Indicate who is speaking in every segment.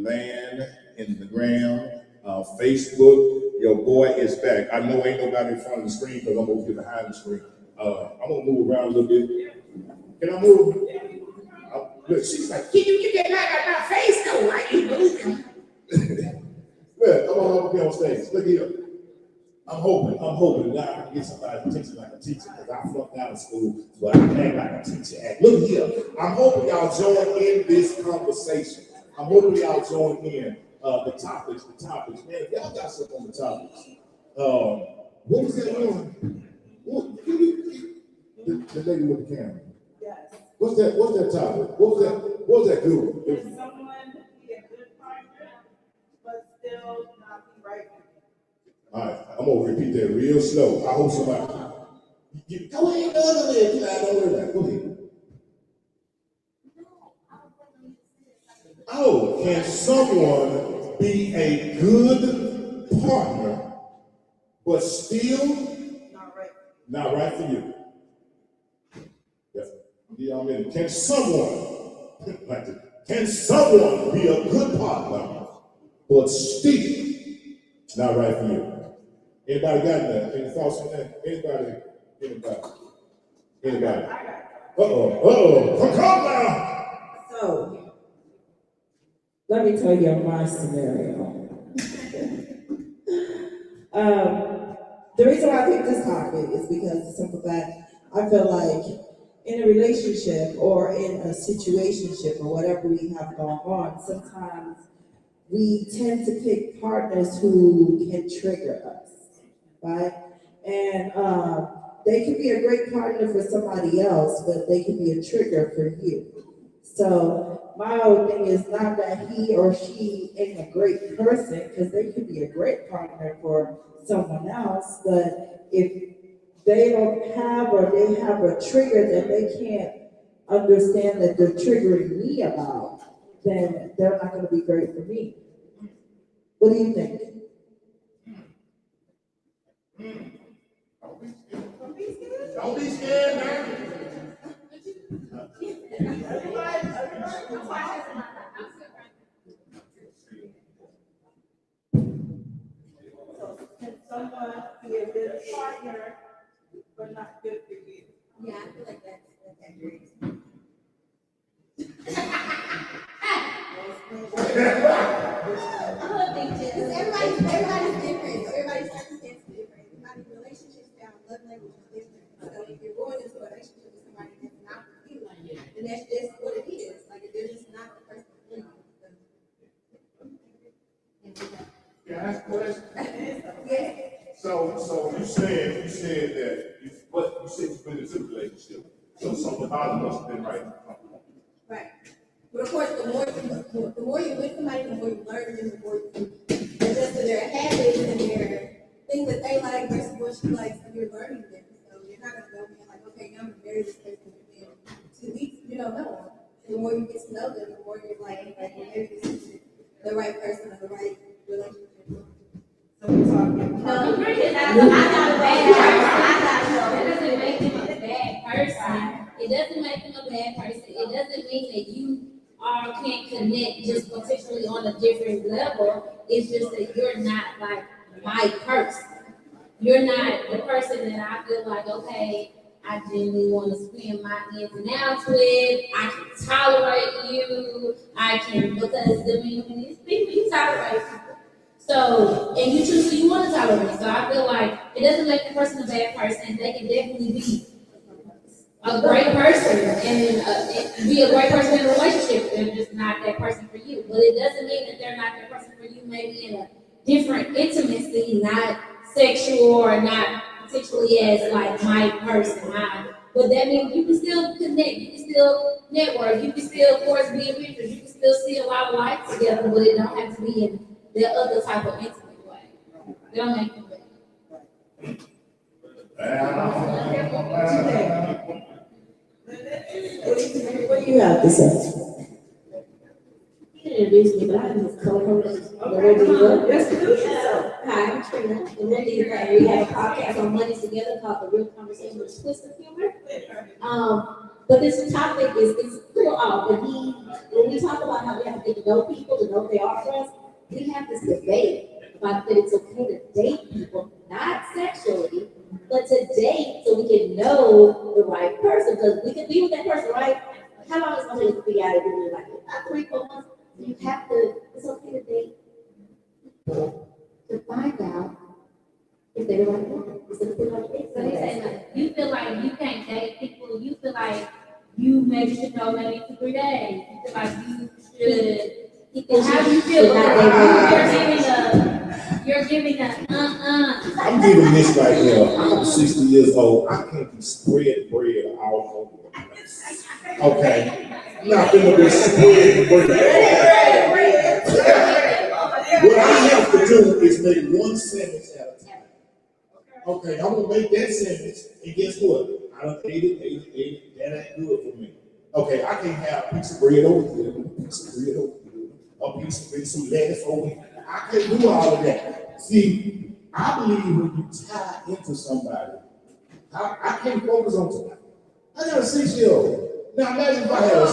Speaker 1: land, in the gram, Facebook. Your boy is back. I know ain't nobody in front of the screen because I'm over here behind the screen. I'm gonna move around a little bit. Can I move? Look, she's like, can you get back on my face though? Why you moving? Look, I'm gonna be on stage. Look here. I'm hoping that I can get somebody's attention like a teacher because I flunked out of school, but I can act like a teacher. Look here. I'm hoping y'all join in this conversation. I'm hoping y'all join in the topics. Man, if y'all got something on the topics. What was that one? The lady with the camera.
Speaker 2: Yes.
Speaker 1: What's that topic? What was that good?
Speaker 2: Can someone be a good partner, but still not be right?
Speaker 1: All right, I'm gonna repeat that real slow. I hope somebody. Go ahead, go ahead. Don't worry about it. Go ahead. Oh, can someone be a good partner, but still not right for you? Y'all ready? Can someone be a good partner, but still not right for you? Anybody got that? Any thoughts on that? Anybody? Come now.
Speaker 3: So, let me tell you my scenario. The reason why I picked this topic is because the simple fact I feel like in a relationship or in a situationship or whatever we have going on, sometimes we tend to pick partners who can trigger us, right? And they can be a great partner for somebody else, but they can be a trigger for you. So my whole thing is not that he or she ain't a great person, because they could be a great partner for someone else, but if they don't have or they have a trigger that they can't understand that they're triggering me about, then they're not going to be great for me. What do you think?
Speaker 1: Don't be scared, man.
Speaker 2: Can someone be a good partner, but not good for you?
Speaker 4: Yeah, I feel like that's accurate. I don't think just everybody's different. Everybody's circumstances is different. Everybody's relationships down, love language is different. So if you're going into a relationship with somebody that's not for you, then that's just what it is. Like if they're just not the person for you.
Speaker 1: Can I ask a question?
Speaker 4: Yeah.
Speaker 1: So you said that you said you've been in a relationship. So something about it must have been right.
Speaker 4: Right. But of course, the more you're with somebody, the more you learn, and the more you adjust to their habits and their things that they like versus what she likes, and you're learning them. So you're not gonna go in like, okay, I'm gonna marry this person within 2 weeks. You don't know them. The more you get to know them, the more you're like maybe this is the right person or the right relationship.
Speaker 2: So we're talking.
Speaker 5: No, the person I'm not a bad person. That doesn't make him a bad person. It doesn't make him a bad person. It doesn't mean that you all can't connect just potentially on a different level. It's just that you're not like my person. You're not the person that I feel like, okay, I genuinely want to spend my ins and outs with. I can tolerate you. I can, because I mean, when these people, you tolerate people. So, and you choose who you want to tolerate. So I feel like it doesn't make the person a bad person. They can definitely be a great person and be a great person in a relationship. They're just not that person for you. But it doesn't mean that they're not that person for you, maybe in a different intimacy, not sexual or not particularly as like my person. But that means you can still connect, you can still network, you can still, of course, be adventurous, you can still see a lot of life together, but it don't have to be in the other type of intimate way. They don't make them better.
Speaker 3: What do you have to say?
Speaker 5: You introduced me, but I just co-host the Real Deal. Hi, I'm Trina. The Real Deal. We have a podcast on Mondays together called The Real Conversation with Twist of Humor. But this topic is a little off. When we talk about how we have to get to know people, to know who they are for us, we have this debate about that it's okay to date people, not sexually, but to date so we can know the right person. Because we can be with that person, right? How long is it going to take to figure out if we like it? About 3, 4 months. So you have to, it's okay to date people to find out if they're the right one. It's a feel like it's.
Speaker 6: So they say like, you feel like you can't date people, you feel like you maybe should know maybe 2, 3 days. You feel like you should. How do you feel about you're giving a
Speaker 1: I'm giving this right here. I'm 60 years old. I can't be spread bread all over the place. Okay? I'm not gonna be spread bread. What I have to do is make one sentence at a time. Okay, I'm gonna make that sentence, and guess what? I done ate it. That ain't good for me. Okay, I can have a piece of bread over here, a piece of bread over here, a piece of bread, some lettuce over here. I can't do all of that. See, I believe when you tie into somebody, I can't focus on tonight. I got a 6-year-old. Now imagine if I had a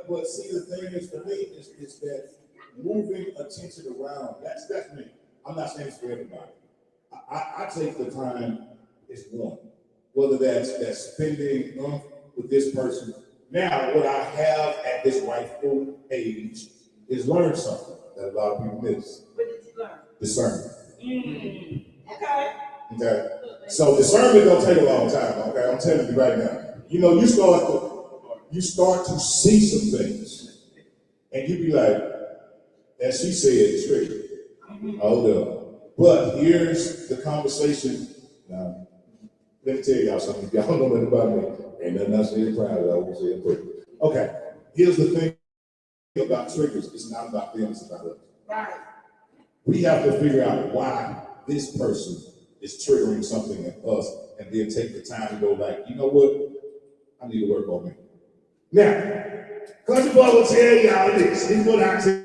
Speaker 1: But see, the thing is for me is that moving attention around. That's me. I'm not saying it's for everybody. I take the time as one, whether that's spending with this person. Now, what I have at this rightful age is learn something that a lot of people miss.
Speaker 2: What did you learn?
Speaker 1: Discernment.
Speaker 2: Okay.
Speaker 1: Okay. So discernment don't take a long time. Okay, I'm telling you right now. You know, you start to see some things, and you be like, as she said, straight. Hold up. But here's the conversation. Now, let me tell y'all something. If y'all don't know nothing about me, ain't nothing I say in private, I won't say in public. Okay, here's the thing about triggers. It's not about them, it's about us.
Speaker 2: Right.
Speaker 1: We have to figure out why this person is triggering something in us, and then take the time to go like, you know what? I need to work on me. Now, Country Boy will tell y'all this. He's what I tell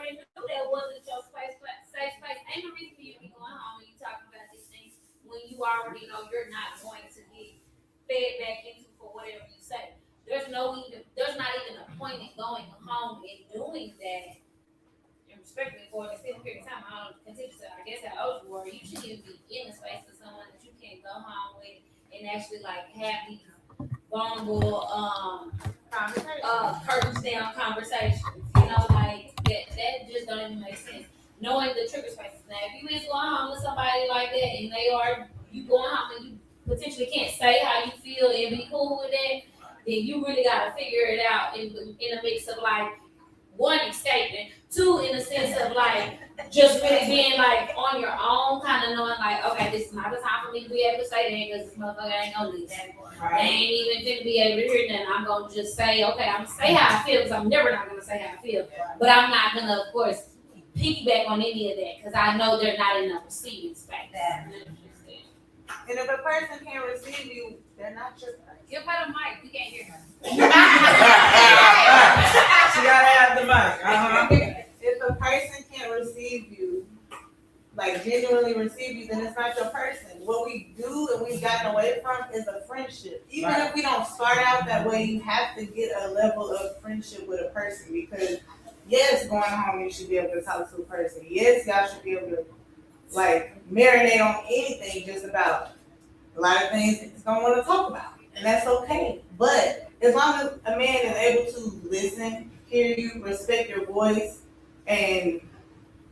Speaker 6: already knew that wasn't your safe space. Ain't no reason for you to be going home and you talking about these things when you already know you're not going to get fed back into for whatever you say. There's not even a point in going home and doing that. And respectfully for an extended period of time, I don't continue to, I guess how old you were, you shouldn't even be in a space with someone that you can't go home with and actually like have these vulnerable, curtains down conversations. You know, like that just don't even make sense. Knowing the trigger spaces. Now, if you is going home with somebody like that and you going home and you potentially can't say how you feel and be cool with that, then you really gotta figure it out in a mix of like one, escaping, two, in the sense of like just really being like on your own, kind of knowing like, okay, this is not the time for me to be able to say that because this motherfucker ain't gonna listen. They ain't even gonna be able to hear that. I'm gonna just say, okay, I'm gonna say how I feel because I'm never not gonna say how I feel, but I'm not gonna, of course, piggyback on any of that because I know they're not in a receiving space.
Speaker 2: And if a person can't receive you, they're not your person.
Speaker 6: Give her the mic. We can't hear her.
Speaker 2: She gotta have the mic. If a person can't receive you, like genuinely receive you, then it's not your person. What we do and we've gotten away from is a friendship. Even if we don't start out that way, you have to get a level of friendship with a person because yes, going home you should be able to talk to a person. Yes, y'all should be able to like marinate on anything just about a lot of things that you don't want to talk about. And that's okay. But as long as a man is able to listen, hear you, respect your voice, and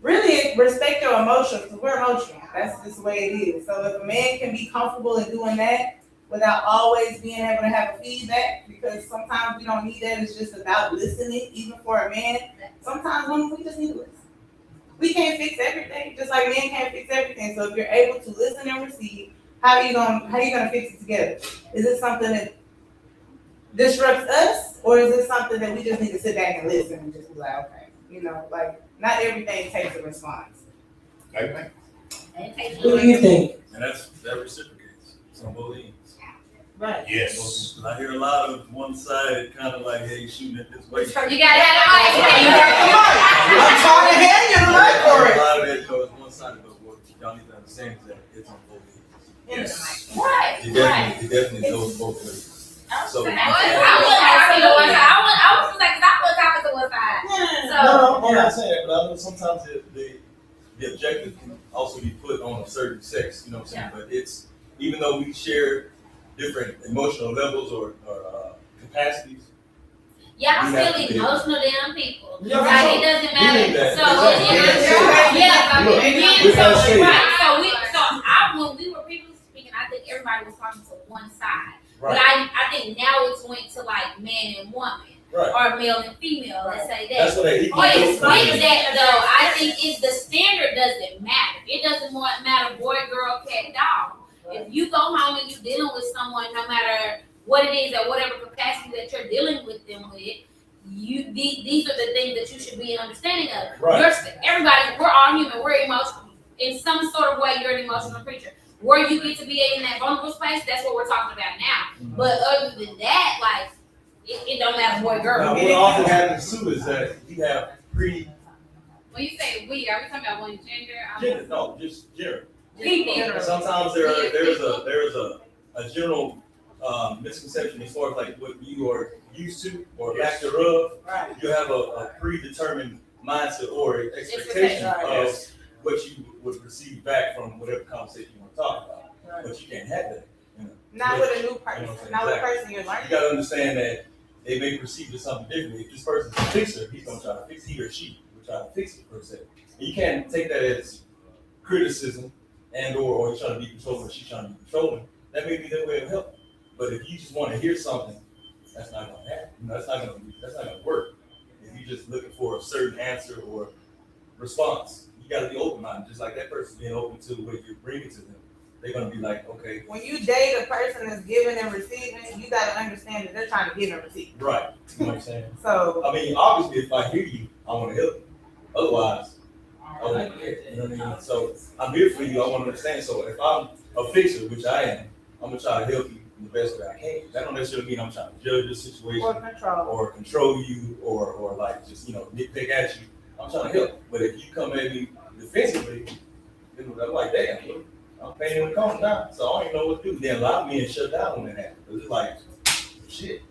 Speaker 2: really respect your emotions, because we're emotional. That's just the way it is. So if a man can be comfortable in doing that without always being able to have a feedback, because sometimes we don't need that, it's just about listening, even for a man. Sometimes women, we just need to listen. We can't fix everything, just like men can't fix everything. So if you're able to listen and receive, how are you gonna fix it together? Is it something that disrupts us, or is it something that we just need to sit back and listen and just be like, okay, you know, like not everything takes a response.
Speaker 1: Okay.
Speaker 3: What do you think?
Speaker 7: And that reciprocates. It's on both ends.
Speaker 2: Right.
Speaker 1: Yes.
Speaker 7: I hear a lot of one side kind of like, hey, shooting it this way.
Speaker 6: You gotta have the
Speaker 2: I'm trying to hand you the mic for it.
Speaker 7: A lot of that goes one side, but what y'all need to understand is that it's on both ends.
Speaker 1: Yes.
Speaker 6: Right.
Speaker 7: It definitely goes both ways. So
Speaker 6: I was like, cause I put topic to one side.
Speaker 7: no, I'm not saying that, but I know sometimes the objective can also be put on a certain sex, you know what I'm saying? But it's, even though we share different emotional levels or capacities.
Speaker 6: Y'all
Speaker 7: You have
Speaker 6: still
Speaker 7: to be-
Speaker 6: emotional damn people.
Speaker 7: Yeah,
Speaker 6: Like
Speaker 7: so-
Speaker 6: it doesn't
Speaker 7: We need
Speaker 6: matter.
Speaker 7: that.
Speaker 6: So when we were previously speaking, I think everybody was talking to one side. But I think now it's went to like man and woman.
Speaker 7: Right.
Speaker 6: Or male and female, let's say that.
Speaker 7: That's what they
Speaker 6: Oh, explain that though. I think the standard doesn't matter. It doesn't matter boy, girl, cat, dog. If you go home and you're dealing with someone, no matter what it is at whatever capacity that you're dealing with them with, these are the things that you should be understanding of.
Speaker 7: Right.
Speaker 6: We're all human. We're emotional. In some sort of way, you're an emotional creature. Where you get to be in that vulnerable space, that's what we're talking about now.
Speaker 7: Mm-hmm.
Speaker 6: But other than that, like, it don't matter boy, girl.
Speaker 7: Now, what often happens too is that you have
Speaker 8: When you say we, are we talking about one gender?
Speaker 7: gender, no, just gender.
Speaker 6: People.
Speaker 7: Sometimes there's a general misconception as far as like what you are used to or lack thereof.
Speaker 2: Right.
Speaker 7: You have a predetermined mindset or expectation of what you would receive back from whatever conversation you want to talk about.
Speaker 2: Right.
Speaker 7: But you can't have that. You know?
Speaker 2: Not with a new person,
Speaker 7: You know what I'm
Speaker 2: not with a
Speaker 7: saying?
Speaker 2: person you're
Speaker 7: You
Speaker 2: learning.
Speaker 7: gotta understand that they may perceive it something differently. If this person's a fixer, he's gonna try to fix, he or she will try to fix it per se. And you can't take that as criticism and or he's trying to be controlling or she's trying to be controlling. That may be their way of helping. But if you just want to hear something, that's not gonna happen. You know, that's not gonna work. If you're just looking for a certain answer or response, you gotta be open-minded, just like that person being open to what you're bringing to them. They're gonna be like, okay,
Speaker 2: When you date a person that's giving and receiving, you gotta understand that they're trying to give and receive.
Speaker 7: right. You know what I'm saying?
Speaker 2: So
Speaker 7: I mean, obviously, if I hear you, I want to help you. Otherwise, I won't care. You know what I mean? So I'm here for you. I want to understand. So if I'm a fixer, which I am, I'm gonna try to help you in the best way I can. That don't necessarily mean I'm trying to judge the situation
Speaker 2: or control.
Speaker 7: or control you or like just nitpick at you. I'm trying to help. But if you come at me defensively, then I'm like, damn, look, I'm paying in the corner now. So I don't even know what to do. Then a lot of men shut down when that happens. It's like, shit.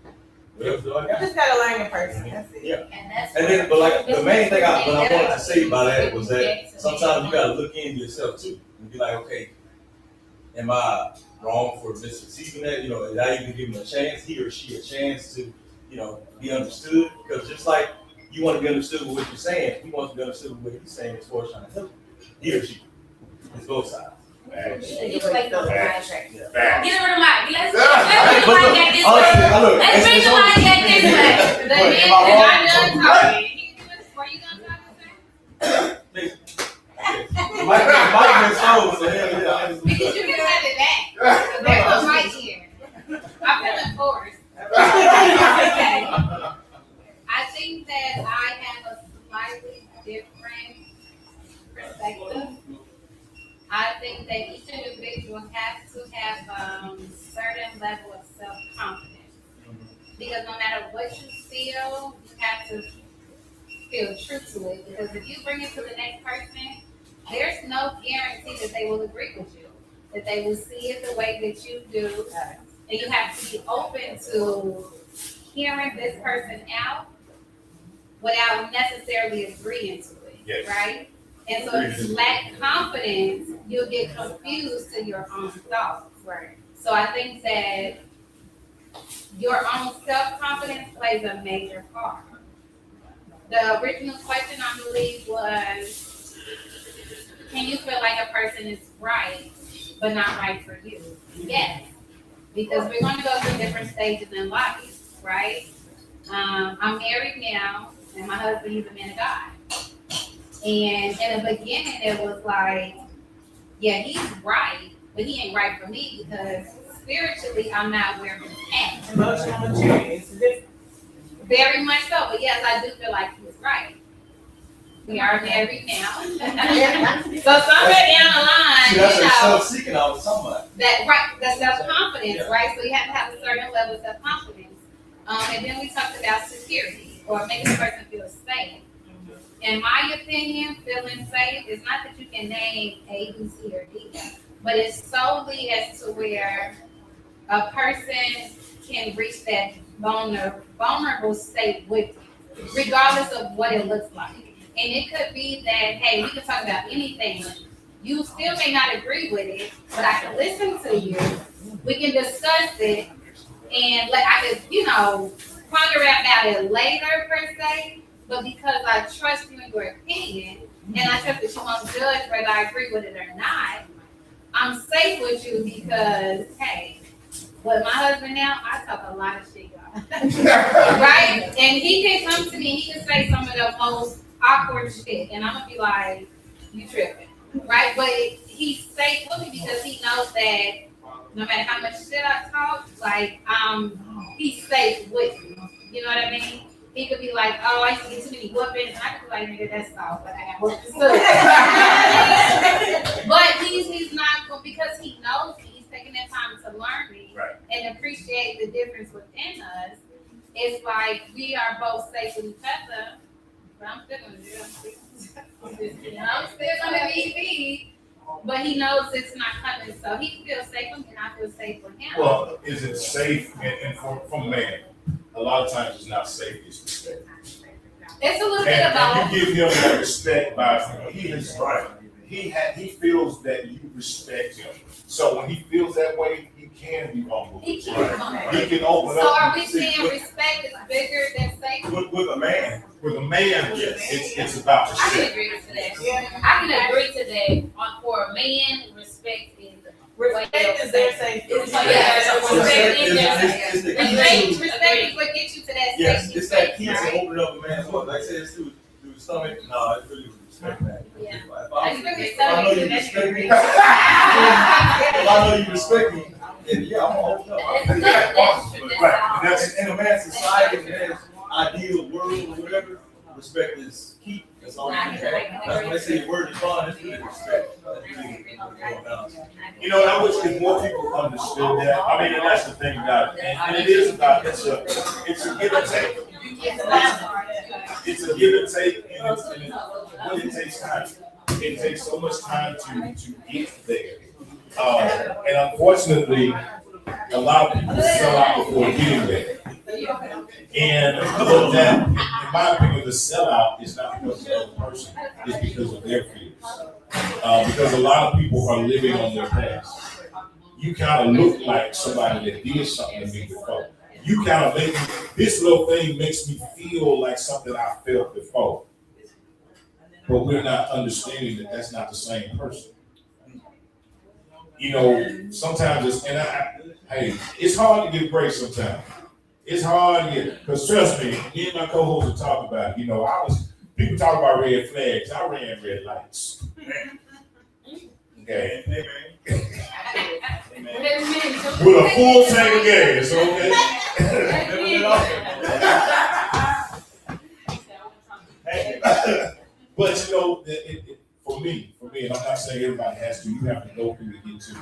Speaker 7: What else do I
Speaker 2: You
Speaker 7: got?
Speaker 2: just gotta learn your person, that's it.
Speaker 7: Yeah.
Speaker 6: And that's.
Speaker 7: And then, but like the main thing what I wanted to say about that was that sometimes you gotta look in yourself too and be like, okay, am I wrong for misperceiving that? You know, did I even give him a chance, he or she a chance to, you know, be understood? Because just like you want to be understood with what you're saying, he wants to be understood with what he's saying as far as trying to help he or she. It's both sides.
Speaker 6: You play those
Speaker 1: Facts.
Speaker 6: contracts.
Speaker 1: Facts.
Speaker 6: Get rid of Mike. Let's bring the mic at this way. Let's bring the mic at this way. The man is not done talking. Were you done talking, sir?
Speaker 7: Mike been sold, so yeah.
Speaker 6: Because you can have it back. There's no right here. I'm feeling forced. I think that I have a slightly different perspective. I think that each individual has to have a certain level of self-confidence. Because no matter what you feel, you have to feel true to it. Because if you bring it to the next person, there's no guarantee that they will agree with you, that they will see it the way that you do. And you have to be open to hearing this person out without necessarily agreeing to it,
Speaker 1: Yes.
Speaker 6: right? And so if you lack confidence, you'll get confused to your own thoughts.
Speaker 2: Right.
Speaker 6: So I think that your own self-confidence plays a major part. The original question, I believe, was, can you feel like a person is right, but not right for you? Yes, because we're going to go through different stages in life, right? I'm married now, and my husband, he's a man of God. And in the beginning, it was like, yeah, he's right, but he ain't right for me because spiritually, I'm not where he's at.
Speaker 2: Emotional maturity is different.
Speaker 6: Very much so, but yes, I do feel like he's right. We are married now. So somewhere down the line,
Speaker 7: See, that's
Speaker 6: you
Speaker 7: a
Speaker 6: know,
Speaker 7: self-seeking I was talking about.
Speaker 6: that right, the self-confidence,
Speaker 7: Yeah.
Speaker 6: right? So you have to have a certain level of self-confidence. And then we talked about security or making the person feel safe. In my opinion, feeling safe is not that you can name A, B, C, or D, but it's solely as to where a person can reach that vulnerable state with you, regardless of what it looks like. And it could be that, hey, we can talk about anything. You still may not agree with it, but I can listen to you. We can discuss it, and I could, ponder about it later per se. But because I trust you in your opinion, and I trust that you won't judge whether I agree with it or not, I'm safe with you because, hey, with my husband now, I talk a lot of shit, y'all. Right? And he can come to me, he can say some of the most awkward shit, and I'm gonna be like, you tripping, right? But he's safe with me because he knows that no matter how much shit I talk, he's safe with me. You know what I mean? He could be like, oh, I used to get too many whoopings. And I could be like, nigga, that's all, but I got whoopings too. But he's not, because he knows me, he's taking that time to learn me and appreciate the difference within us. It's like we are both safe with each other, but I'm still gonna do it. I'm still gonna be me, but he knows it's not coming, so he feels safe with me and I feel safe with him.
Speaker 1: Well, is it safe and from man? A lot of times it's not safe, it's respect.
Speaker 6: It's a little bit
Speaker 1: And
Speaker 6: about.
Speaker 1: you give him that respect by, he is right. He feels that you respect him. So when he feels that way, he can be vulnerable.
Speaker 6: He can.
Speaker 1: He can open
Speaker 6: So
Speaker 1: up.
Speaker 6: are we saying respect is bigger than safety?
Speaker 1: With a man, it's about
Speaker 6: I can
Speaker 1: respect.
Speaker 6: agree to that. I can agree to that. For a man, respect is.
Speaker 2: Respect is their safety.
Speaker 6: Respect is what gets you to that
Speaker 7: Yes,
Speaker 6: safety
Speaker 7: it's that
Speaker 6: space,
Speaker 7: key to
Speaker 6: right?
Speaker 7: open up a man's heart. Like I said, it's through the stomach. No, it's really respect that.
Speaker 6: Yeah.
Speaker 7: If I know you respect me, if I know you respect me, then yeah, I'm gonna open up.
Speaker 6: That's true.
Speaker 1: Right, and
Speaker 7: That's in a man's society, in a man's ideal world or whatever, respect is key. That's all you can have. That's when they say word is bond, it's really respect. That's really what it boils down to.
Speaker 1: You know, I wish if more people understood that. I mean, and that's the thing about it. And it is about, it's a give and take. it's a give and take, but it takes time. It takes so much time to get there. And unfortunately, a lot of people sell out before getting there. And that, in my opinion, the sellout is not because of the other person, it's because of their fears. Because a lot of people are living on their past. You kind of look like somebody that did something to me before. You kind of make this little thing makes me feel like something I felt before. But we're not understanding that that's not the same person. You know, sometimes it's, and hey, it's hard to give grace sometimes. It's hard to get, because trust me and my co-hosts will talk about it. You know, people talk about red flags. I ran red lights. Okay. With a full tank of gas, okay? But you know, for me, and I'm not saying everybody has to, you have to go through to get to.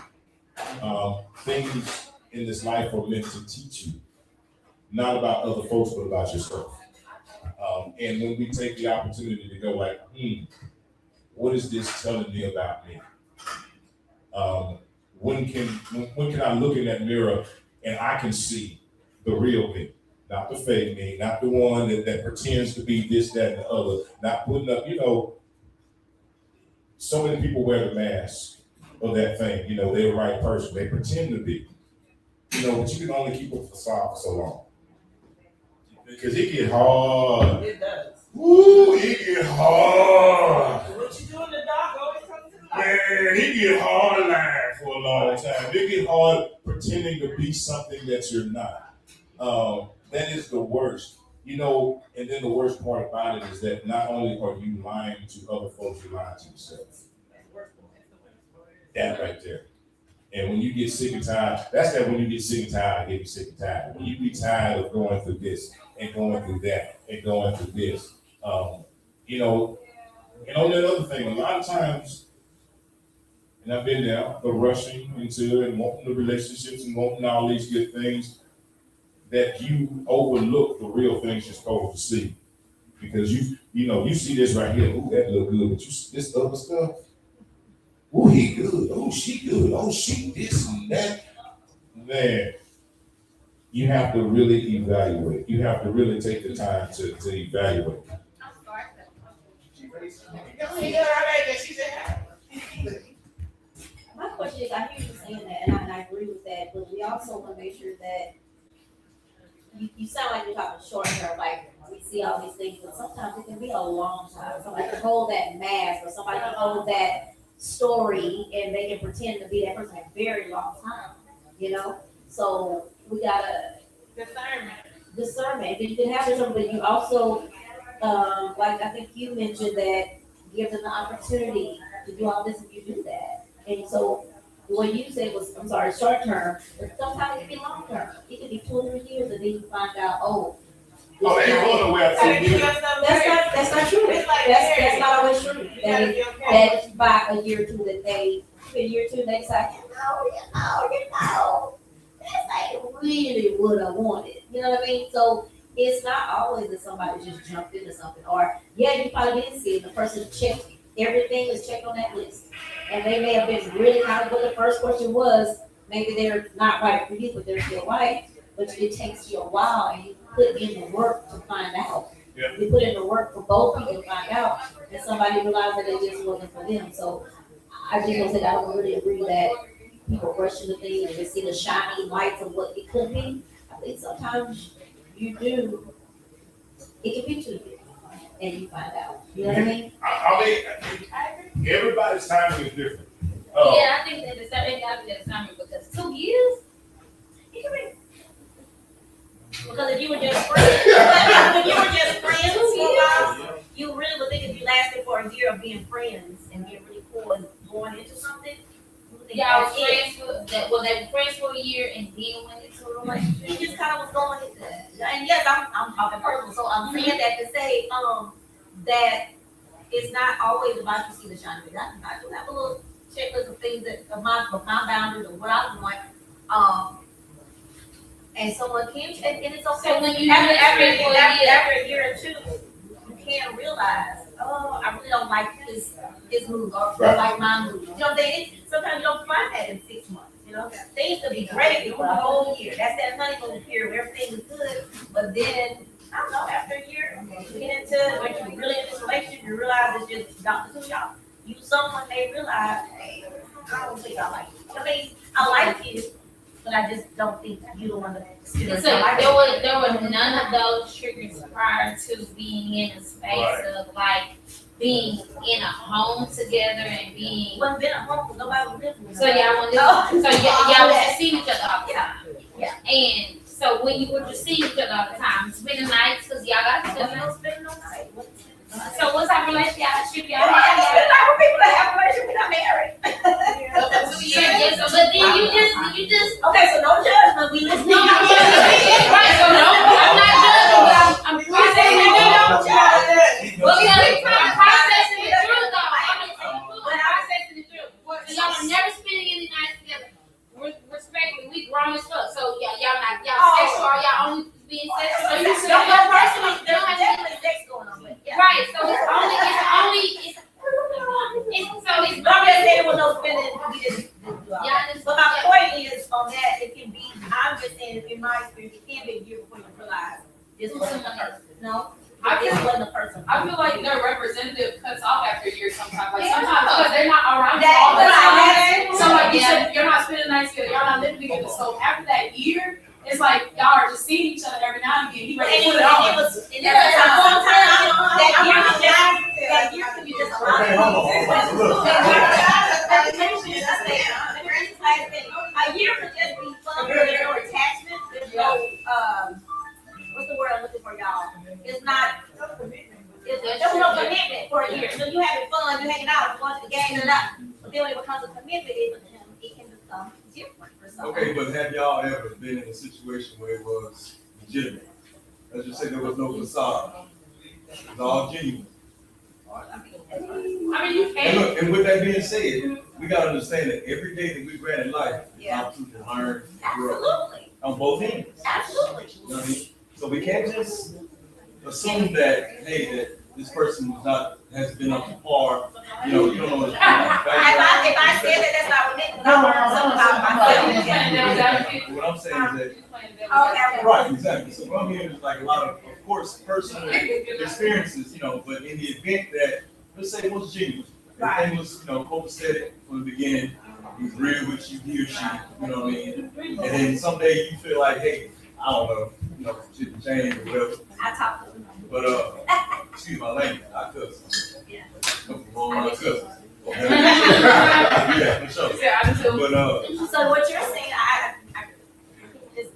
Speaker 1: Things in this life are meant to teach you, not about other folks, but about yourself. And when we take the opportunity to go like, what is this telling me about me? When can I look in that mirror and I can see the real me, not the fake me, not the one that pretends to be this, that, and the other, not putting up, you know, so many people wear the mask of that thing, you know, they're the right person, they pretend to be, you know, but you can only keep a facade for so long. Because it get hard.
Speaker 2: It does.
Speaker 1: Ooh, it get hard.
Speaker 2: What you do in the dark always comes to the light.
Speaker 1: Man, it get hard to lie for a long time. It get hard pretending to be something that you're not. That is the worst. You know, and then the worst part about it is that not only are you lying to other folks, you're lying to yourself. That right there. And when you get sick and tired, that's that when you get sick and tired, get sick and tired. When you be tired of going through this and going through that and going through this, you know, and on that other thing, a lot of times, and I've been there, the rushing into and wanting the relationships and wanting all these good things, that you overlook the real things you're supposed to see. Because you know, you see this right here, ooh, that look good, but you see this other stuff, ooh, he good, oh, she good, oh, she this and that. Man, you have to really evaluate. You have to really take the time to evaluate.
Speaker 9: My question is, I hear you saying that, and I agree with that, but we also want to make sure that you sound like you're talking short term, like we see all these things, but sometimes it can be a long time. Somebody can hold that mask, or somebody can hold that story, and they can pretend to be that person a very long time, you know? So we gotta discernment. You can have discernment, but you also, like I think you mentioned that give them the opportunity to do all this if you do that. And so what you said was, I'm sorry, short term, but sometimes it can be long term. It could be 2 or 3 years, and then you find out, oh.
Speaker 1: Oh, they going nowhere.
Speaker 9: That's not true. That's not always true. That by a year or two that they, a year or two, they decide, that's ain't really what I wanted. You know what I mean? So it's not always that somebody just jumped into something, or yeah, you probably didn't see it. The person checked, everything is checked on that list. And they may have been really kind of what the first question was, maybe they're not right for you, but they're still right. But it takes you a while, and you put in the work to find out.
Speaker 1: Yeah.
Speaker 9: You put in the work for both people to find out, and somebody realized that it just wasn't for them. So I just want to say that I don't really agree that people rush into things and they see the shiny lights of what it could be. I think sometimes you do, it can be too big, and you find out. You know what I mean?
Speaker 1: I mean, everybody's timing is different.
Speaker 6: Yeah, I think that it's gotta be that timing, because 2 years, it can be. Because if you were just friends, you really would think if you lasted for a year of being friends and being really cool and going into something, you would think
Speaker 8: Y'all
Speaker 6: that's it.
Speaker 8: they were friends for a year and then went into a relationship.
Speaker 6: He just kind of was going into that. And yes, I'm talking personal, so I'm saying that to say, that it's not always about you see the shiny thing. I do have a little checklist of things that of my boundaries or what I want. And someone can, and it's okay.
Speaker 8: So when you
Speaker 6: after
Speaker 8: after
Speaker 6: a year or two, you
Speaker 9: realize, oh, I really don't like his move, or
Speaker 1: Right.
Speaker 9: don't like my move. You know what I'm saying? Sometimes you don't find that in 6 months. You know, things could be great for a whole year. That's that honeymoon period where everything is good, but then I don't know. After a year, you get into when you're really in this relationship, you realize it's just not the two of y'all. You someone may realize, hey, I don't think I like you. I mean, I like you, but I just don't think you the one to
Speaker 6: So there were none of those triggers prior to being in a space of like being in a home together and being.
Speaker 9: Wasn't been at home because nobody was living with
Speaker 6: So y'all want
Speaker 9: Oh.
Speaker 6: so y'all was just seeing each other all the
Speaker 9: Yeah.
Speaker 6: time.
Speaker 9: Yeah.
Speaker 6: And so when you were just seeing each other all the time, spending nights because y'all got each other.
Speaker 9: No spending no night.
Speaker 6: So what's that relationship y'all
Speaker 9: Yeah, I spend time with people that have a relationship we're not married.
Speaker 6: Yeah, so, but then you just
Speaker 9: Okay, so no judgment. We listen.
Speaker 6: no, right, so no, I'm not judging, but I'm processing the truth. Well, we gotta be processing the truth though. I'm processing the truth. So y'all are never spending any nights together. Respectfully, we grown as fuck. So y'all not sexual, or y'all only being sexual. So you
Speaker 9: There's
Speaker 6: still
Speaker 9: no
Speaker 6: have
Speaker 9: personal,
Speaker 6: personally
Speaker 9: there's definitely sex going on, but yeah.
Speaker 6: right. So it's only
Speaker 9: But I'm just saying there was no spending, we didn't do all
Speaker 6: y'all
Speaker 9: that.
Speaker 6: just.
Speaker 9: But my point is on that, it can be, I'm just saying, in my experience, it can be a year before you realize this wasn't the person. No, this wasn't the person.
Speaker 8: I feel like their representative cuts off after a year sometimes. Like sometimes because they're not around you
Speaker 9: That's
Speaker 8: all the
Speaker 9: what
Speaker 8: time.
Speaker 9: I
Speaker 8: So like you said, you're not spending nights together, y'all not living together. So after that year, it's like y'all are just seeing each other every now and again. He ready to put it on.
Speaker 9: That year can be just a lot.
Speaker 7: Okay, hold on.
Speaker 9: A year could just be fun, there's no attachment, there's no, what's the word I'm looking for, y'all? It's not, there's no commitment for a year. So you having fun, you hanging out, going to the game, and that. But then when it becomes a commitment, it can become different for someone.
Speaker 7: Okay, but have y'all ever been in a situation where it was legitimate? Let's just say there was no facade. It was all genuine.
Speaker 8: I mean, you
Speaker 7: And
Speaker 8: can.
Speaker 7: look, and with that being said, we gotta understand that every day that we grant in life, is an opportunity to learn, grow
Speaker 9: Absolutely,
Speaker 7: on both ends.
Speaker 9: absolutely.
Speaker 7: You know what I mean? So we can't just assume that, hey, that this person has been up to par. You know, you don't know the
Speaker 9: If I said that, that's not what it meant, I learned something about myself.
Speaker 7: What I'm saying is
Speaker 9: Okay.
Speaker 7: right, exactly. So what I'm hearing is like a lot of course, personal experiences, you know, but in the event that, let's say it was genuine, everything was, you know, copacetic from the beginning, he was real with you, he or she, you know what I mean? And then someday you feel like, hey, I don't know, you know, shit can change or whatever.
Speaker 9: I talked to them.
Speaker 7: But excuse my language, I cuss.
Speaker 9: Yeah.
Speaker 7: Nothing wrong with my cuss. Yeah, for sure.
Speaker 8: Yeah, I just feel.
Speaker 7: But
Speaker 9: So what you're saying, I just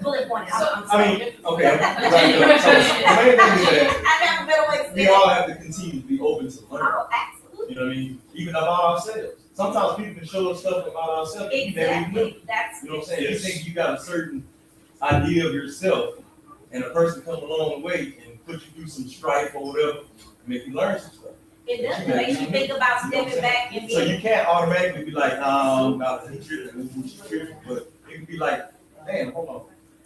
Speaker 9: bullet point. I'm
Speaker 7: I
Speaker 9: sorry.
Speaker 7: mean, okay, right, so the main thing is that
Speaker 9: I have a better way to say
Speaker 7: we
Speaker 9: it.
Speaker 7: all have to continue to be open to learn.
Speaker 9: Oh, absolutely.
Speaker 7: You know what I mean? Even about ourselves. Sometimes people can show us stuff about ourselves that you never even knew.
Speaker 9: Exactly. That's.
Speaker 7: You know what I'm saying? You think you got a certain idea of yourself, and a person come along the way and put you through some strife or whatever, make you learn some stuff.
Speaker 9: It does make you think about stepping back and
Speaker 7: So
Speaker 9: being.
Speaker 7: you can't automatically be like, no, he tripping, he's tripping, but it can be like, damn, hold on,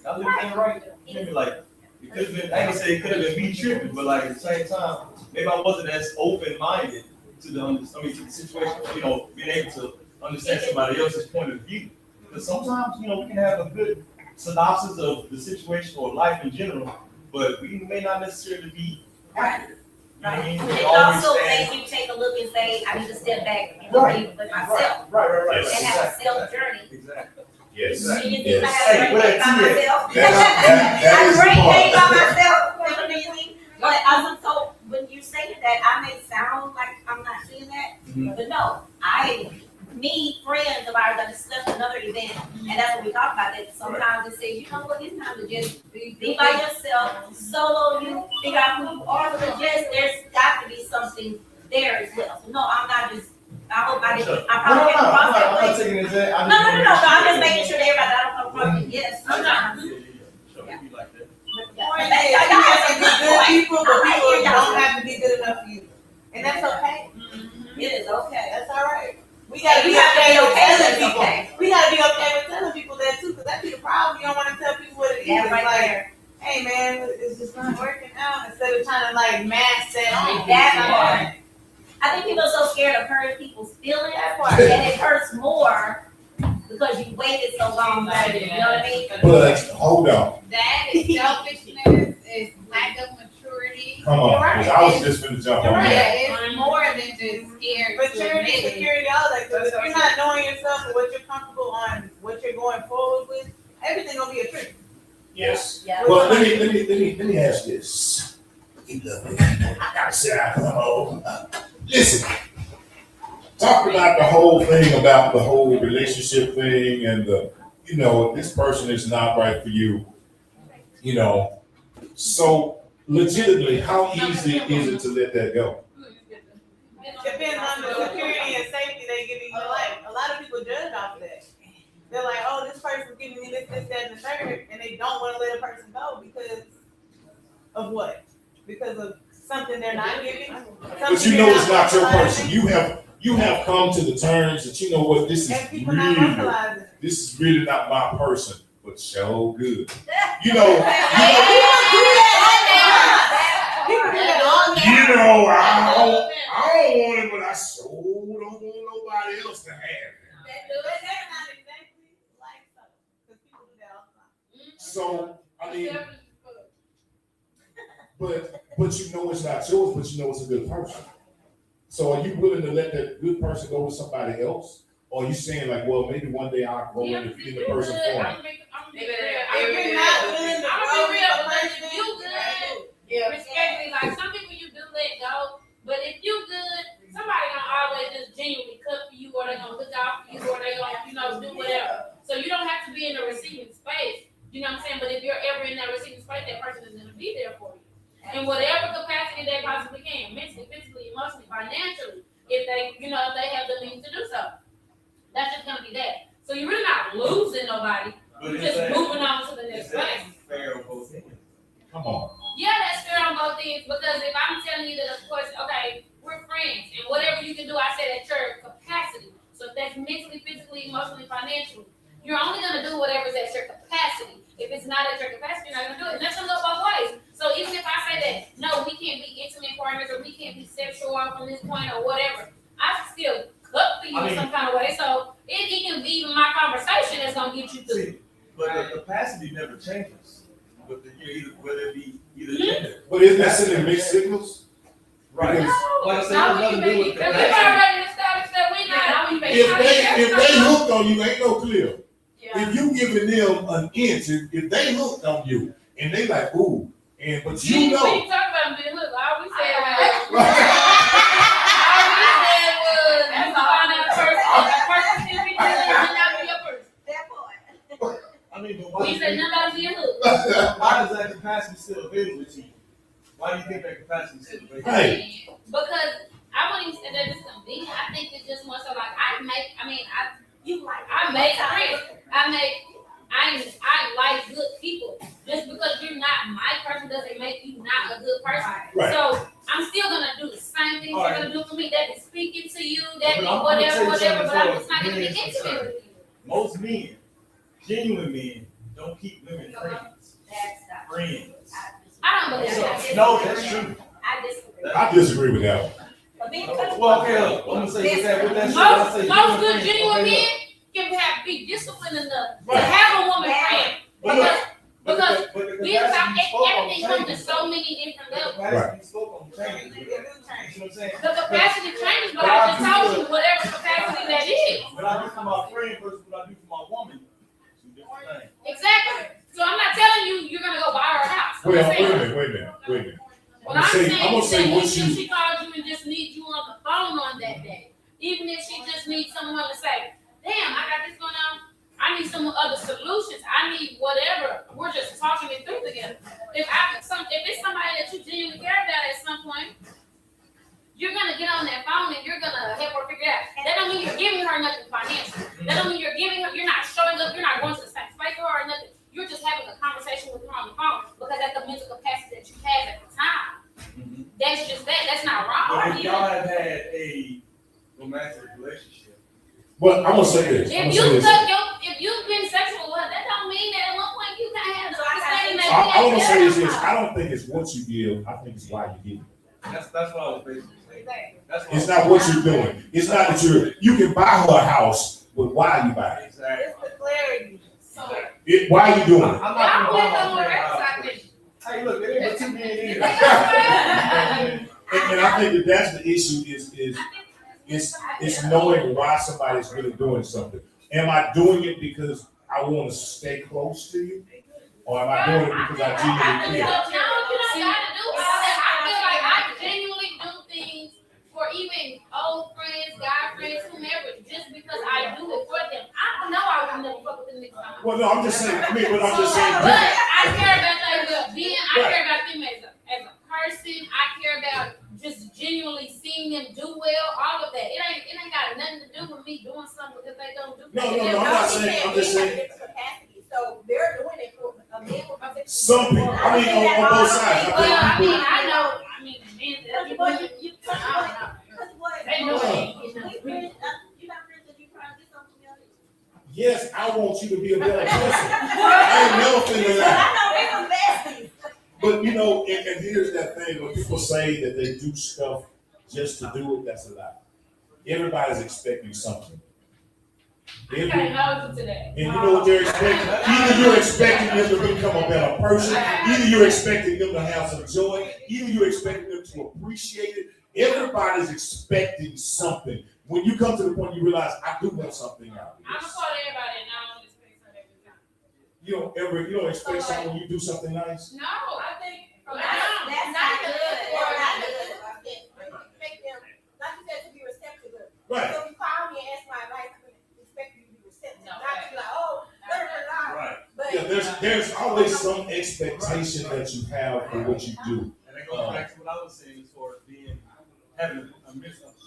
Speaker 7: I live that right? You can be like, it could have been, I ain't gonna say it could have been me tripping, but like at the same time, maybe I wasn't as open-minded to to the situation, you know, being able to understand somebody else's point of view. Because sometimes, you know, we can have a good synopsis of the situation or life in general, but we may not necessarily be accurate. You know what I mean? We
Speaker 9: It
Speaker 7: always
Speaker 9: also
Speaker 7: stand-
Speaker 9: makes you take a look and say, I need to step back and
Speaker 7: Right.
Speaker 9: be with myself
Speaker 7: Right.
Speaker 9: and have a self journey.
Speaker 7: Exactly.
Speaker 1: Yes.
Speaker 9: Do you think
Speaker 1: Yes.
Speaker 9: I have a
Speaker 7: Hey,
Speaker 9: great day by
Speaker 7: well,
Speaker 9: myself?
Speaker 1: That
Speaker 9: A
Speaker 1: is
Speaker 9: great day by
Speaker 1: smart.
Speaker 9: myself, amazing. But so when you say that, I may sound like I'm not seeing that,
Speaker 7: Mhm.
Speaker 9: but no, friends of ours that discussed another event, and that's what we talk about. That sometimes it says, you know what, it's time to just be by yourself, solo. You figure out who you are, but just there's got to be something there as well. So no, I'm not just. I hope I didn't. I probably came across that
Speaker 7: I'm not
Speaker 9: way.
Speaker 7: taking it as that.
Speaker 9: No. I'm just making sure that everybody that I don't come across it. Yes, sometimes.
Speaker 7: Sure, you like that.
Speaker 2: Point is, you have to be good people, but people don't have to be good enough for you. And that's okay.
Speaker 9: It is okay.
Speaker 2: That's all right. We gotta be
Speaker 9: You have to
Speaker 2: okay
Speaker 9: be
Speaker 2: with
Speaker 9: okay
Speaker 2: telling
Speaker 9: with
Speaker 2: people.
Speaker 9: okay.
Speaker 2: We gotta be okay with telling people that too, because that be the problem. You don't want to tell people what it is.
Speaker 9: Yeah, right
Speaker 2: Like,
Speaker 9: there.
Speaker 2: hey man, it's just not working out, instead of trying to like mask that on.
Speaker 9: That part. I think people are so scared of hurting people's feelings, and it hurts more because you waited so long. You know what I mean?
Speaker 1: But hold on,
Speaker 10: That is selfishness, is lack of maturity.
Speaker 1: come on, 'cause I was just finna jump on
Speaker 2: Right.
Speaker 1: that.
Speaker 10: It's more than just scared. to
Speaker 2: Maturity,
Speaker 10: admit it.
Speaker 2: security, all that. Because if you're not knowing yourself and what you're comfortable on, what you're going forward with, everything gonna be a trick.
Speaker 1: Yes.
Speaker 9: Yeah.
Speaker 1: Well, let me ask this. I gotta sit out come home. Listen, talk about the whole thing about the whole relationship thing and this person is not right for you. So legitimately, how easy is it to let that go?
Speaker 2: Depends on the security and safety they give you in your life. A lot of people judge off of that. They're like, oh, this person's giving me this, that, and the third, and they don't want to let a person go because of what? Because of something they're not giving.
Speaker 1: But it's not your person. You have come to the terms that you know what this
Speaker 2: And people not
Speaker 1: really,
Speaker 2: vocalizing.
Speaker 1: this is really not my person, but so good. I don't want it, but I so don't want nobody else to have it.
Speaker 2: That's not exactly like so. Because people do that all the time.
Speaker 1: So I mean, but it's not yours, but it's a good person. So are you willing to let that good person go with somebody else? Or are you saying like, well, maybe one day I'll grow into being the person for him?
Speaker 2: If you're not willing to grow with a person,
Speaker 6: you good. Respectfully, like some people you do let go, but if you good, somebody gonna always just genuinely cook for you, or they gonna look out for you, or they gonna do whatever. So you don't have to be in the receiving space. You know what I'm saying? But if you're ever in that receiving space, that person is gonna be there for you. In whatever capacity they possibly can, mentally, physically, emotionally, financially, if they have the means to do so. That's just gonna be that. So you're really not losing nobody. You're just moving on to the next place.
Speaker 7: Fair on both ends.
Speaker 1: Come on.
Speaker 6: Yeah, that's fair on both ends, because if I'm telling you that, of course, okay, we're friends, and whatever you can do, I said at your capacity. So if that's mentally, physically, emotionally, financially, you're only gonna do whatever's at your capacity. If it's not at your capacity, you're not gonna do it. And that's gonna go both ways. So even if I say that, no, we can't be intimate partners, or we can't be sexual from this point, or whatever, I still cook for you in some kind of way. So it can be even my conversation that's gonna get you through.
Speaker 7: But the capacity never changes. But whether it be either gender.
Speaker 1: But isn't that sending mixed signals?
Speaker 7: Right.
Speaker 1: Because
Speaker 7: Like I said, it has nothing to do with
Speaker 6: We've
Speaker 7: capacity.
Speaker 6: already established that we not.
Speaker 1: if they hooked on you, ain't no clear. If you giving them an inch, if they hooked on you and they like, ooh, but
Speaker 6: We
Speaker 1: you know.
Speaker 6: talking about being hooked. All we said was, that's all I know. That person still be doing it, and not be your person.
Speaker 4: That part.
Speaker 7: I mean, but why
Speaker 6: We said nothing about being hooked.
Speaker 7: why is that capacity still available to you? Why do you think that capacity is still available?
Speaker 1: Hey.
Speaker 6: Because I wouldn't even say that it's convenient. I think it's just more so like I make friends. I like good people. Just because you're not my person doesn't make you not a good person.
Speaker 1: Right.
Speaker 6: So I'm still gonna do the same things you're gonna do for me. That is speaking to you, that
Speaker 7: But
Speaker 6: be
Speaker 7: I'm gonna tell you
Speaker 6: whatever, but I'm
Speaker 7: something
Speaker 6: just not gonna be
Speaker 7: for men's
Speaker 6: intimate with you.
Speaker 7: Most men, genuine men, don't keep women friends. Friends.
Speaker 6: I don't believe that.
Speaker 7: No, that's true.
Speaker 9: I disagree.
Speaker 1: I disagree with that one.
Speaker 9: But being
Speaker 7: Well, okay, look, I'm gonna say with that shit, I say
Speaker 6: Most good
Speaker 7: friends,
Speaker 6: genuine
Speaker 7: okay,
Speaker 6: men can be disciplined enough to have a woman friend.
Speaker 7: But look,
Speaker 6: Because
Speaker 7: but the
Speaker 6: we
Speaker 7: capacity you spoke on
Speaker 6: everything comes to
Speaker 7: changes.
Speaker 6: so many different
Speaker 7: The
Speaker 6: levels.
Speaker 7: capacity you spoke on changes.
Speaker 2: It
Speaker 7: You
Speaker 2: do
Speaker 7: know what I'm saying?
Speaker 6: The capacity changes, but I just told you whatever capacity that is.
Speaker 7: What I do for my friend versus what I do for my woman, two different things.
Speaker 6: Exactly. So I'm not telling you you're gonna go buy her a house. I'm
Speaker 1: Wait
Speaker 6: not
Speaker 1: a
Speaker 6: saying
Speaker 1: minute, wait a minute.
Speaker 6: What
Speaker 1: I'm
Speaker 6: I'm saying
Speaker 1: gonna
Speaker 6: is
Speaker 1: say
Speaker 6: that
Speaker 1: what
Speaker 6: even
Speaker 1: you.
Speaker 6: if she called you and just needs you on the phone on that day, even if she just needs someone to say, damn, I got this going on, I need some other solutions, I need whatever, we're just talking it through together. If it's somebody that you genuinely care about at some point, you're gonna get on that phone and you're gonna help her figure it out. That don't mean you're giving her nothing financial. That don't mean you're not showing up, you're not going to the same space with her or nothing. You're just having a conversation with her on the phone because that's the mental capacity that you have at the time. That's just that. That's not wrong.
Speaker 7: But if y'all have had a romantic relationship,
Speaker 1: But I'm gonna say this.
Speaker 6: If you've been sexual with her, that don't mean that at one point you can't have the understanding that we
Speaker 1: I want to say is this, I don't think it's what you give, I think it's why you give.
Speaker 7: That's what I was basically saying. That's what
Speaker 1: It's not what you're doing. It's not that you can buy her a house, but why you buy it?
Speaker 7: Exactly.
Speaker 2: It's the clarity. So,
Speaker 1: Why you doing it?
Speaker 7: I'm not
Speaker 10: Y'all
Speaker 7: gonna
Speaker 10: went
Speaker 7: buy
Speaker 10: on
Speaker 7: my
Speaker 10: the
Speaker 7: friend
Speaker 10: website,
Speaker 7: house.
Speaker 10: didn't you?
Speaker 7: Hey, look, it ain't but 2 million either.
Speaker 1: And I think that that's the issue is knowing why somebody's really doing something. Am I doing it because I want to stay close to you? Or am I doing it because I genuinely care?
Speaker 6: No, you don't gotta do it. I feel like I genuinely do things for even old friends, guy friends, whomever, just because I do it for them. I know I would never fuck with them niggas.
Speaker 1: Well, no, I'm just saying, but I'm just saying.
Speaker 6: But I care about their well-being. I care about them as a person. I care about just genuinely seeing them do well. All of that. It ain't got nothing to do with me doing something because they don't do.
Speaker 1: No, I'm not saying, I'm just saying.
Speaker 4: So they're doing it for a man with a
Speaker 1: Some people, I mean, on both sides.
Speaker 6: Well, I
Speaker 1: think
Speaker 6: mean, I know. I mean, men. They know it.
Speaker 1: Yes, I want you to be a better person. I ain't never thinking that. But you know, and here's that thing, when people say that they do stuff just to do it, that's a lie. Everybody's expecting something.
Speaker 6: I can't hold you to that.
Speaker 1: And you know what they're expecting? Either you're expecting them to become a better person, either you're expecting them to have some joy, either you're expecting them to appreciate it. Everybody's expecting something. When you come to the point you realize, I do want something out of
Speaker 6: I'm
Speaker 1: this.
Speaker 6: for everybody, and I don't expect something every time.
Speaker 1: You don't expect something when you do something nice?
Speaker 6: No, I think
Speaker 4: That's not good. Expect them, like you said, to be receptive.
Speaker 1: Right.
Speaker 4: So if you call me and ask my advice, I expect you to be receptive, not to be like, oh,
Speaker 7: Right.
Speaker 4: But
Speaker 1: Yeah, there's always some expectation that you have for what you do.
Speaker 7: And that goes back to what I was saying as far as having a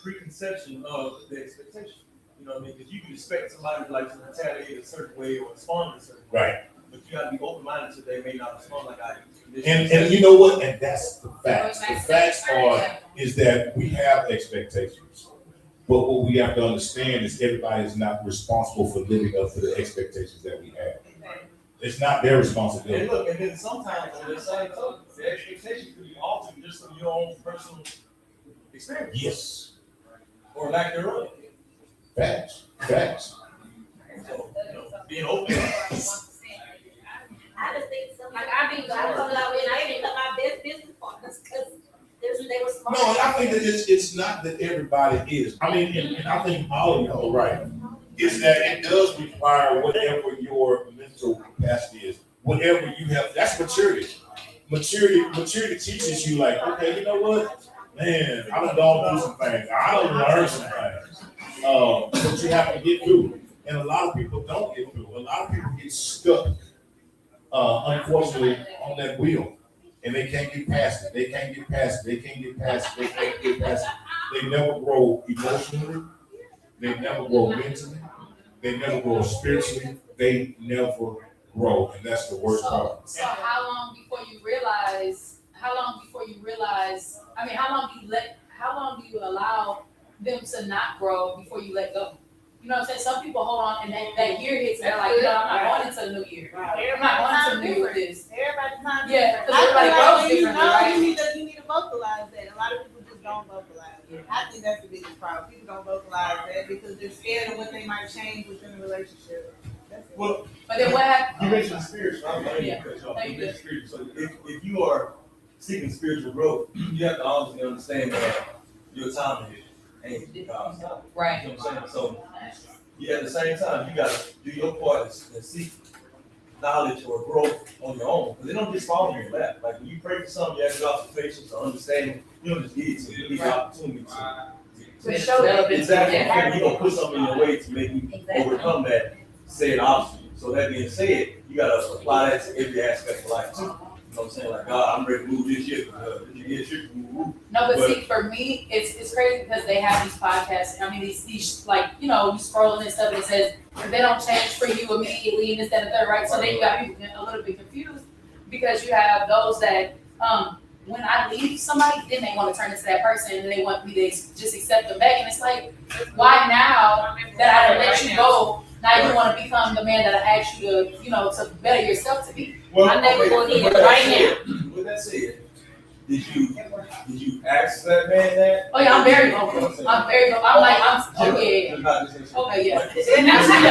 Speaker 7: preconception of the expectation. You know what I mean? Because you can expect somebody to retaliate a certain way or respond a certain way.
Speaker 1: Right.
Speaker 7: But you gotta be open-minded so they may not respond like I do.
Speaker 1: And you know what? And that's the facts. The facts is that we have expectations. But what we have to understand is everybody is not responsible for living up to the expectations that we have. It's not their responsibility.
Speaker 7: And look, and then sometimes on the side token, the expectation could be altered just from your own personal experience.
Speaker 1: Yes.
Speaker 7: Or lack thereof.
Speaker 1: Facts.
Speaker 7: So, being open.
Speaker 9: I just think some,
Speaker 6: Like, I be-
Speaker 9: I come out and I think of my best business partners because they were smart.
Speaker 1: No, and I think that it's not that everybody is. I mean, and I think all of y'all are right. Is that it does require whatever your mental capacity is, whatever you have. That's maturity. Maturity teaches you like, okay, you know what, man, I done gone through some things. I done learned some things. But you have to get through. And a lot of people don't get through. A lot of people get stuck, unfortunately, on that wheel. And they can't get past it. They can't get past it. They never grow emotionally. They never grow mentally. They never grow spiritually. They never grow. And that's the worst part.
Speaker 8: So how long before you realize, how long do you allow them to not grow before you let go? You know what I'm saying? Some people hold on and that year hits and they're like, no, I'm not going into the new year. I'm not going into new with this.
Speaker 2: Everybody's time.
Speaker 8: Yeah, because
Speaker 2: I
Speaker 8: everybody
Speaker 2: feel
Speaker 8: grows
Speaker 2: like, you
Speaker 8: differently,
Speaker 2: know,
Speaker 8: right?
Speaker 2: you need to vocalize that. A lot of people just don't vocalize it. I think that's the biggest problem. People don't vocalize that because they're scared of what they might change within the relationship. That's it.
Speaker 7: Well,
Speaker 8: But then what happens?
Speaker 7: you mentioned spiritual. I'm going
Speaker 8: Yeah.
Speaker 7: to cut you off.
Speaker 8: Thank
Speaker 7: You
Speaker 8: you.
Speaker 7: mentioned spiritual. So if you are seeking spiritual growth, you have to obviously understand that your time ain't God's time.
Speaker 8: Right.
Speaker 7: You know what I'm saying? So you at the same time, you gotta do your part and seek knowledge or growth on your own. Because they don't just fall in your lap. Like when you pray for something, you have the observations or understanding. You don't just get it, so you need the opportunity
Speaker 8: To show that.
Speaker 7: exactly.
Speaker 8: Yeah.
Speaker 7: You don't put something in your way to make you overcome that said obstacle. So that being said, you gotta apply that to every aspect of life too. You know what I'm saying? Like, God, I'm ready to move this shit. This shit, move.
Speaker 8: No, but see, for me, it's crazy because they have these podcasts. I mean, these like, you know, you scrolling and stuff, and it says if they don't change for you immediately and this, that, and the third, right? So then you got people getting a little bit confused because you have those that, when I leave somebody, then they want to turn into that person and they want me to just accept them back. And it's like, why now that I let you go, now you want to become the man that I asked you to, you know, to better yourself to be? My neighbor gonna need it right now.
Speaker 7: With that said, did you ask that man that?
Speaker 8: Oh yeah, I'm very vocal. I'm very vocal. I'm like, okay, okay, yeah. And that's and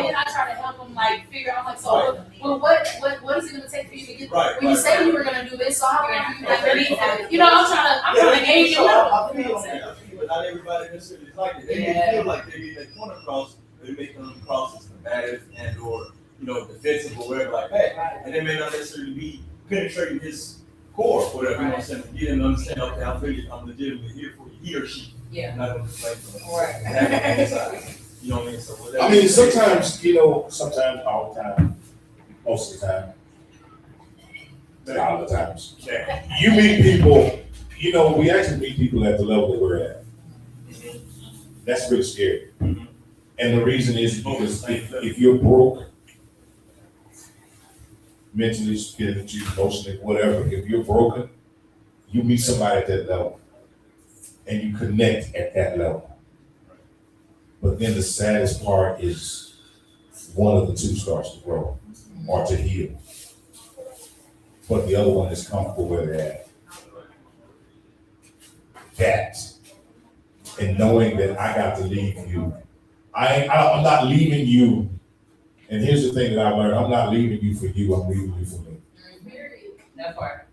Speaker 8: then I try to help him like figure out like, so what is it gonna take for you to get
Speaker 7: Right,
Speaker 8: when you say you were gonna do this, so how can you like really, you know, I'm trying to gauge you up.
Speaker 7: But not everybody necessarily is like it. They may feel like they get that point across, they may come across as combative and or, you know, defensive or whatever like that. And they may not necessarily be penetrating his core, whatever, you know what I'm saying? Get him to understand, okay, I'm legitimately here for you, he or she.
Speaker 8: Yeah.
Speaker 7: Not gonna just like,
Speaker 8: Right.
Speaker 7: you know what I mean? So whatever.
Speaker 1: I mean, sometimes, you know, sometimes, all the time, most of the time, not all the times. You meet people, you know, we actually meet people at the level that we're at. That's really scary. And the reason is because if you're broke, mentally, spiritually, emotionally, whatever, if you're broken, you meet somebody at that level and you connect at that level. But then the saddest part is one of the two starts to grow or to heal. But the other one is comfortable where they're at. That, and knowing that I got to leave you. I'm not leaving you. And here's the thing that I learned, I'm not leaving you for you, I'm leaving you for me.
Speaker 8: That part.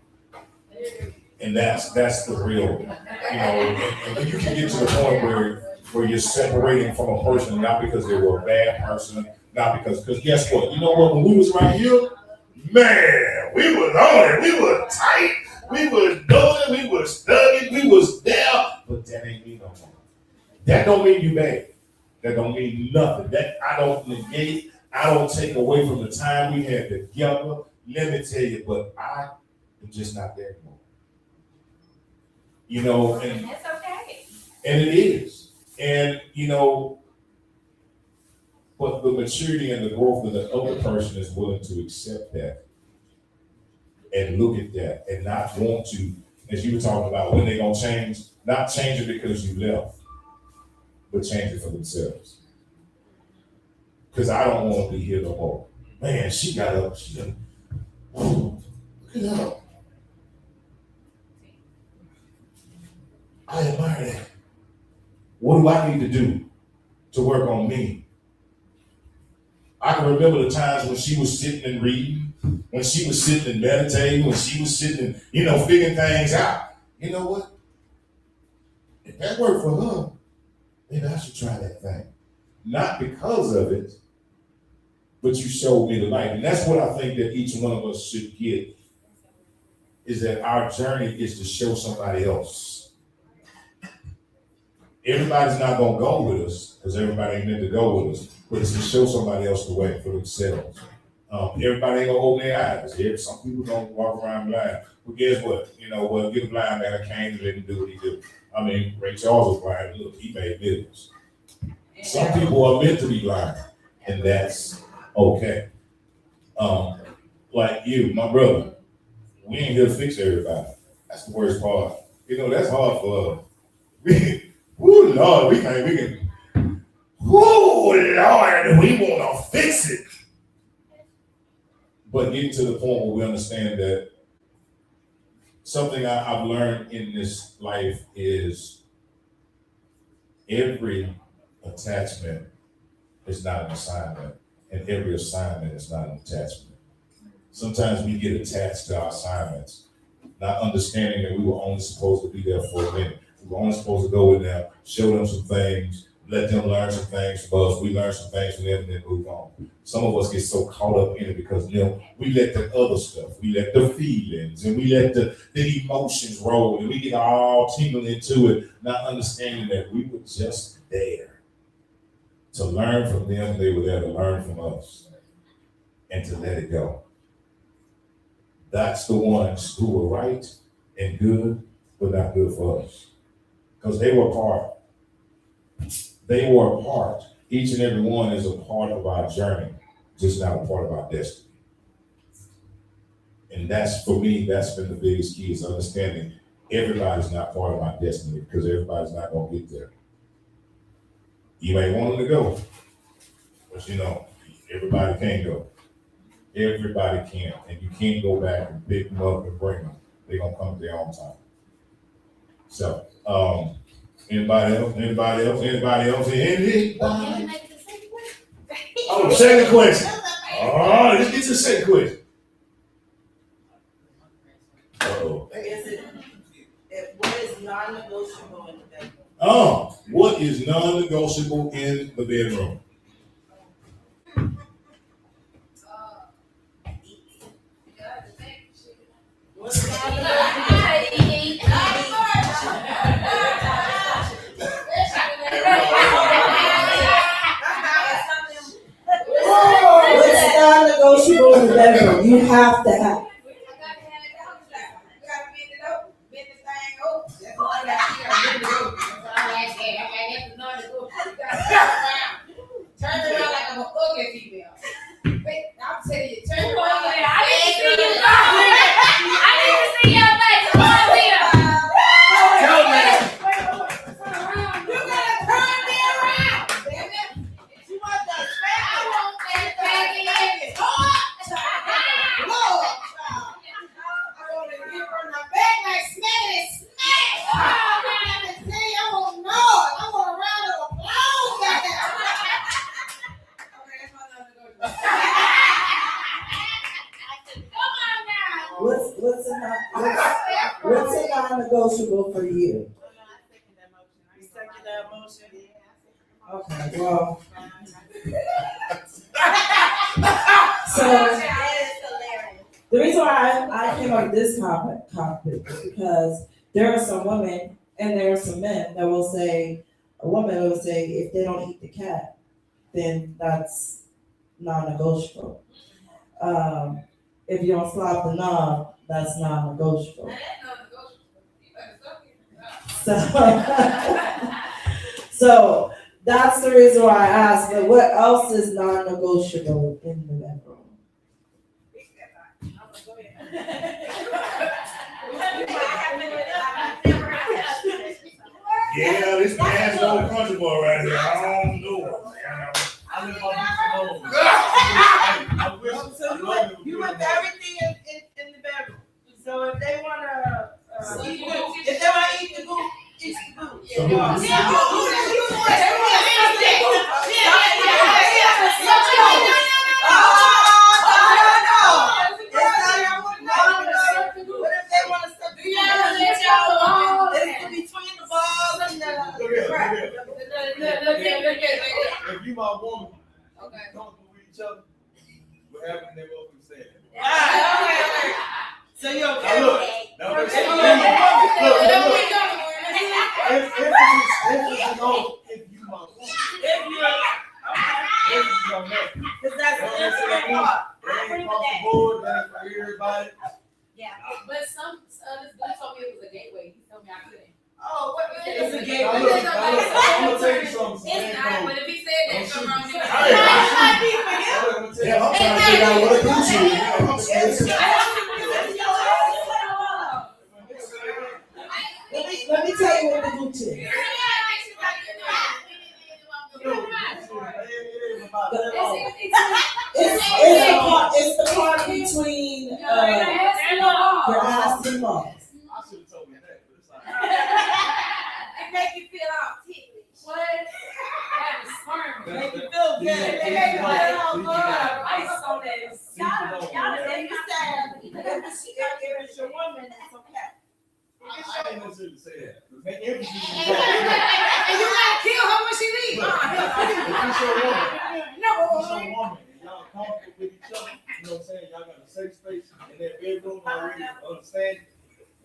Speaker 1: And that's the real, you know, and when you can get to the point where you're separating from a person, not because they were a bad person, not because guess what? You know what, when we was right here, man, we was on it, we were tight, we was doing it, we was studying, we was there, but that ain't me no more. That don't mean you bad. That don't mean nothing. That I don't negate, I don't take away from the time we had together. Let me tell you, but I am just not there anymore. You know, and
Speaker 6: That's okay.
Speaker 1: and it is. And you know, but the maturity and the growth of the other person is willing to accept that and look at that and not want to, as you were talking about, when they're gonna change, not change it because you left, but change it for themselves. Because I don't want to be here no more. Man, she got up, she done, look at her. I admire that. What do I need to do to work on me? I can remember the times when she was sitting and reading, when she was sitting and meditating, when she was sitting and, you know, figuring things out. You know what? If that worked for her, maybe I should try that thing. Not because of it, but you showed me the light. And that's what I think that each one of us should get, is that our journey is to show somebody else. Everybody's not gonna go with us, because everybody ain't meant to go with us, but it's to show somebody else the way for themselves. Everybody ain't gonna open their eyes. Some people don't walk around blind. But guess what? You know what? Get a blind man, I came and let him do what he do. I mean, Ray Charles was blind. Look, he made millions. Some people are meant to be blind, and that's okay. Like you, my brother, we ain't here to fix everybody. That's the worst part. You know, that's hard for us. Woo, Lord, we can, woo, Lord, we want to fix it. But getting to the point where we understand that something I've learned in this life is every attachment is not an assignment, and every assignment is not an attachment. Sometimes we get attached to our assignments, not understanding that we were only supposed to be there for a minute. We were only supposed to go in there, show them some things, let them learn some things from us. We learn some things from them and then move on. Some of us get so caught up in it because, you know, we let the other stuff, we let the feelings, and we let the emotions roll, and we get all tingled into it, not understanding that we were just there to learn from them. They were there to learn from us and to let it go. That's the ones who were right and good, but not good for us. Because they were a part. They were a part. Each and every one is a part of our journey, just not a part of our destiny. And that's, for me, that's been the biggest key, is understanding everybody's not part of my destiny, because everybody's not going to get there. You may want them to go, but you know, Everybody can't go. Everybody can't, and you can't go back and pick them up and bring them. They're gonna come at their own time. So, anybody else? Anybody else? Anybody else? Anybody?
Speaker 6: Can we make it the second question?
Speaker 1: Oh, second question. Oh, let's get to the second question. Uh-oh.
Speaker 2: What is non-negotiable in the bedroom?
Speaker 1: What is non-negotiable in the bedroom?
Speaker 2: What's non-negotiable?
Speaker 3: What's non-negotiable in the bedroom? You have to have.
Speaker 10: Turn around like I'm an ugly female. Wait, I'm telling you, turn
Speaker 6: Come on,
Speaker 10: around like
Speaker 6: man. I need to see you. I need to see your face. Come on, Leah.
Speaker 10: You gotta turn me around. Damn it. You want the smack? I want that back in it. Lord, child. I want to get from the back like smack. I can tell you, I want Lord. I want a round of applause back there. Okay, that's my non-negotiable.
Speaker 6: Come on now.
Speaker 3: What's a non-negotiable for you?
Speaker 2: You second that motion?
Speaker 3: Okay, well. So the reason why I came up with this topic is because there are some women and there are some men that will say, a woman will say, if they don't eat the cat, then that's non-negotiable. If you don't slap the knob, that's non-negotiable. So that's the reason why I asked, but what else is non-negotiable in the bedroom?
Speaker 1: Yeah, this man's old country boy right here. I don't know.
Speaker 7: I live on this alone.
Speaker 2: You with everything in the bedroom. So if they wanna, if they wanna eat the goose, eat the goose.
Speaker 1: So who-
Speaker 2: What if they wanna suck the it's between the balls and the crap.
Speaker 7: If you my woman,
Speaker 10: Okay.
Speaker 7: comfortable with each other, what happened, they will be saying.
Speaker 2: Okay. So you
Speaker 7: Now
Speaker 2: okay?
Speaker 7: look, now look,
Speaker 2: Okay.
Speaker 7: if you my woman,
Speaker 2: If you're,
Speaker 7: if you my man,
Speaker 2: cause that's the intimate part.
Speaker 7: that ain't across the board, that ain't for everybody.
Speaker 8: But some this dude told me it was a gateway. He told me I couldn't.
Speaker 10: Oh, what?
Speaker 2: It's a
Speaker 7: Now
Speaker 2: gateway.
Speaker 7: look, I'm gonna tell you something.
Speaker 10: It's not, but if he said that, something wrong with it.
Speaker 1: Hey, yeah, I'm trying to figure out what a Gucci is.
Speaker 3: Let me tell you what the Gucci is. It's the part between your ass and lungs.
Speaker 7: I should have told me that, but it's like.
Speaker 10: It make you feel all ticklish.
Speaker 8: What? That was sperm.
Speaker 2: Make you feel good.
Speaker 10: It make you feel all good.
Speaker 8: Ice on that.
Speaker 2: If it's your woman, it's okay.
Speaker 7: I ain't necessarily say that. The main emphasis is
Speaker 10: And you gotta kill her when she leaves.
Speaker 7: if it's your woman,
Speaker 10: No.
Speaker 7: it's your woman, and y'all comfortable with each other, you know what I'm saying? Y'all got a safe space in that bedroom already, understand?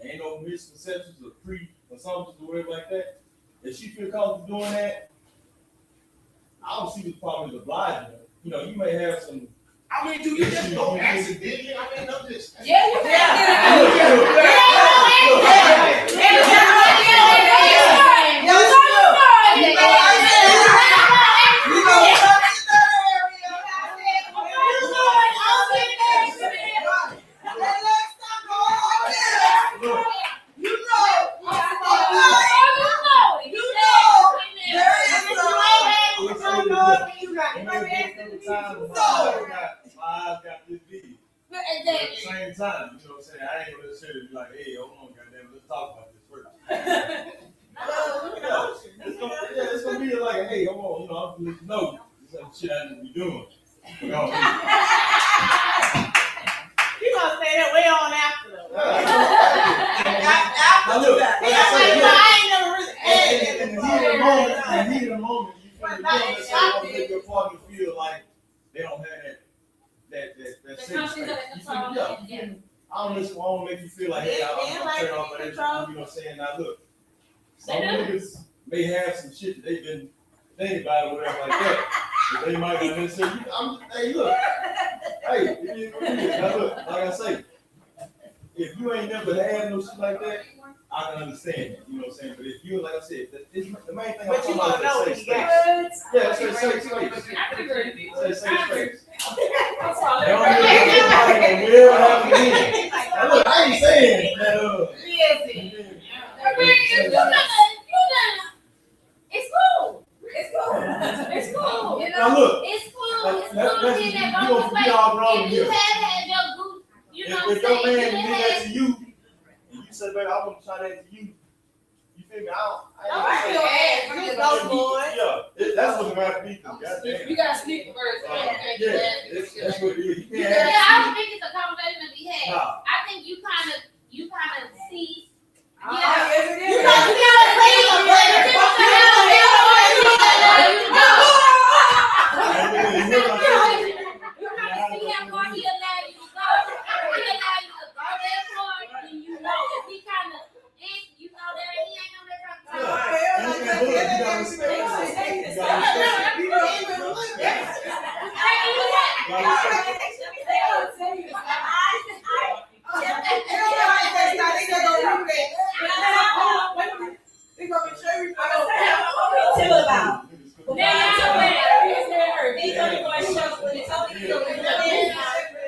Speaker 7: There ain't no misconceptions or pre-assumptions or whatever like that. If she feel comfortable doing that, I don't see the problem with obliging her. You know, you may have some.
Speaker 1: I mean, do you just go accidentally? I mean, I'm just.
Speaker 10: Yeah, you
Speaker 7: Time At the same time, you know what I'm saying? I ain't gonna necessarily be like, hey, hold on, goddamn, let's talk about this first. It's gonna be like, hey, hold on, you know, I'm gonna let you know some shit I need to be doing. You know what I mean?
Speaker 2: You gonna say that way on after though.
Speaker 7: Now look, like I
Speaker 2: I ain't never really
Speaker 7: said, in the heat of the moment, you feel the want to make your partner feel like they don't have that safe space. You feel me? Yeah. I don't make you feel like, hey, I'm turn off, but you know what I'm saying? Now look, some niggas may have some shit that they've been thinking about or whatever like that. But they might not necessarily. Hey, look. Hey, it is what it is. Now look, like I say, if you ain't never had no shit like that, I can understand it. You know what I'm saying? But if you, like I said, the main thing I'm talking about is safe space. Yeah, it's a safe space.
Speaker 8: I can agree with you.
Speaker 7: It's a safe space.
Speaker 8: That's all.
Speaker 7: They don't need everybody to will have it in. Now look, I ain't saying that.
Speaker 5: It's cool. It's cool. You know,
Speaker 7: Now look,
Speaker 5: it's cool. It's
Speaker 7: that's
Speaker 5: cool being that
Speaker 7: you gonna be all wrong
Speaker 5: if you
Speaker 7: here.
Speaker 5: had had your group, you know
Speaker 7: If
Speaker 5: what
Speaker 7: your
Speaker 5: I'm
Speaker 7: man
Speaker 5: saying?
Speaker 7: did that to you, and you say, baby, I want to try that to you, you feel me? That's what it might be. Goddamn.
Speaker 8: You gotta sneak the birds.
Speaker 7: Yeah, that's what it is. You
Speaker 5: Yeah,
Speaker 7: can't
Speaker 5: I
Speaker 7: have
Speaker 5: don't think it's a conversation to be had.
Speaker 7: Nah.
Speaker 5: I think you kind of see.
Speaker 2: You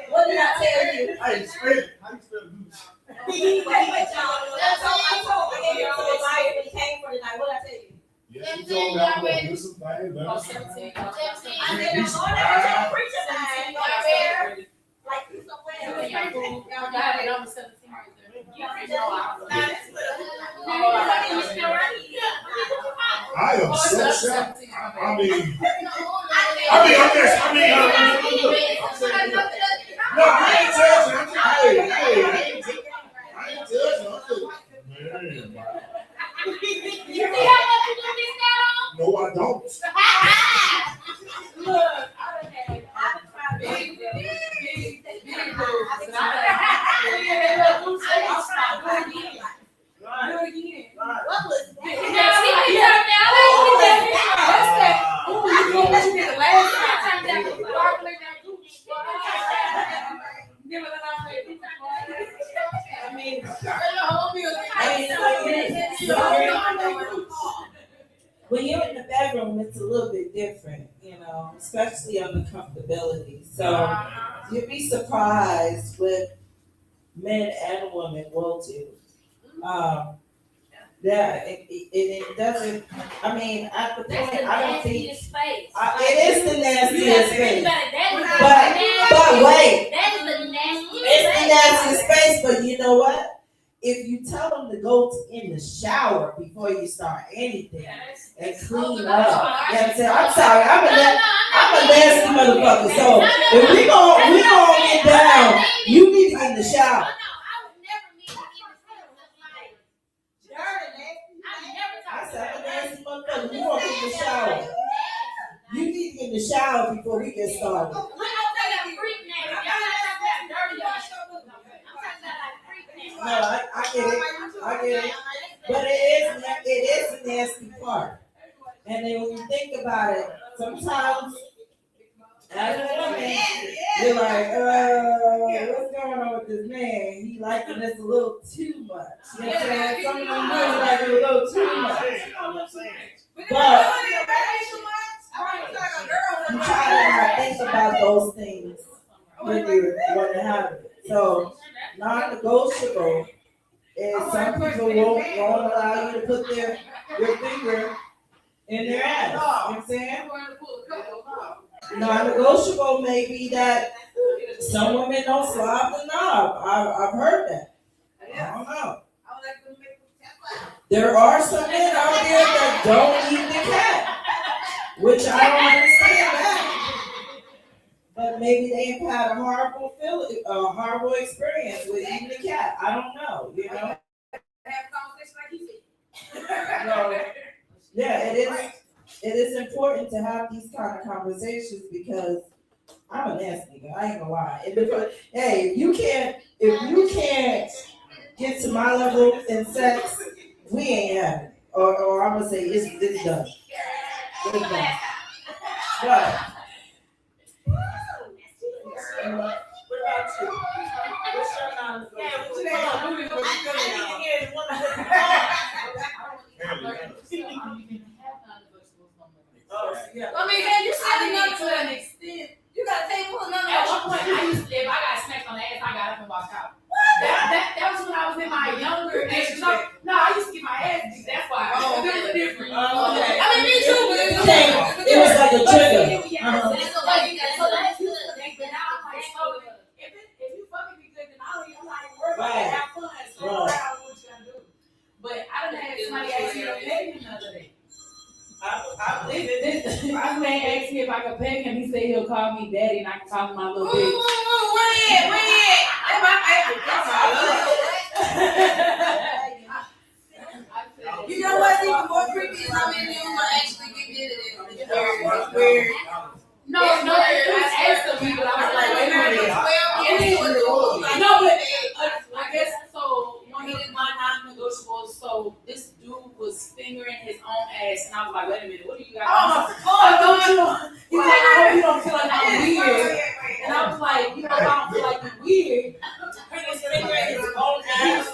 Speaker 10: What did I tell you?
Speaker 7: How you spell it? How you spell Gucci? Yes, you told me I'm gonna do some things, but
Speaker 8: Oh, 17. I'm 17 right
Speaker 1: I am so
Speaker 8: there.
Speaker 1: shocked.
Speaker 8: 17.
Speaker 1: I mean, no, I ain't judging. I ain't judging. Man,
Speaker 5: You see how much you do this now?
Speaker 1: no, I don't.
Speaker 5: Look, I
Speaker 8: Big
Speaker 5: What was that?
Speaker 3: When you're in the bedroom, it's a little bit different, you know, especially on the comfortability. So you'd be surprised what men and women will do. It doesn't. I mean, at the
Speaker 5: That's
Speaker 3: point,
Speaker 5: the
Speaker 3: I don't think
Speaker 5: nastiest space.
Speaker 3: it is the nastiest space.
Speaker 5: But
Speaker 3: But wait,
Speaker 5: that is the nastiest
Speaker 3: it's the nastiest space. But you know what? If you tell them to go in the shower before you start anything and clean up, you know what I'm saying? I'm sorry, I'm a nasty motherfucker. So if we gonna get down, you need to get in the shower. I said, I'm a nasty motherfucker. We gonna get in the shower. You need to get in the shower before we get started. No, I get it. But it is a nasty part. And then when you think about it, sometimes as a woman, you're like, what's going on with this man? He liking this a little too much. You know what I'm saying? Some of them men like it a little too much. But you try to not think about those things when you have it. So non-negotiable is some people won't allow you to put your finger in their ass. You know what I'm saying? Non-negotiable may be that Some women don't slob the knob. I've heard that. I don't know. There are some men out there that don't eat the cat, which I don't understand that. But maybe they've had a horrible experience with eating the cat. I don't know, you know.
Speaker 10: Have a conversation like you said.
Speaker 3: So, yeah, it is important to have these kind of conversations because I'm a nasty nigga. I ain't gonna lie. Hey, if you can't get to my level in sex, we ain't having it. Or I'm gonna say it's done. It's done. But what about you? What's your
Speaker 8: I mean, man, you said enough to an extent. You gotta take one another. At one point, if I got smacked on the ass, I got up and walked out. That was when I was in my younger age. No, I used to get my ass beat. That's why. It was different.
Speaker 3: Okay.
Speaker 8: I mean, me too, but
Speaker 3: It was like a trigger.
Speaker 8: If you fucking be good, then I'm not even worried about it. Have fun. So what you gonna do? But I done had somebody ask me to pay him the other day. I believe it. This man asked me if I could pay him. He said he'll call me daddy and I can call him my little bitch.
Speaker 10: Where at? That's my favorite. You know what's even more creepy is how many of them are actually getting into this. Weird.
Speaker 8: No, I asked him, but I was like, wait a minute. No, but I guess so. One of my non-negotiables. So this dude was fingering his own ass, and I was like, wait a minute, what do you got? He's like, I hope you don't feel like I'm weird. And I was like, you know, I don't feel like you're weird. He was fingering his own ass.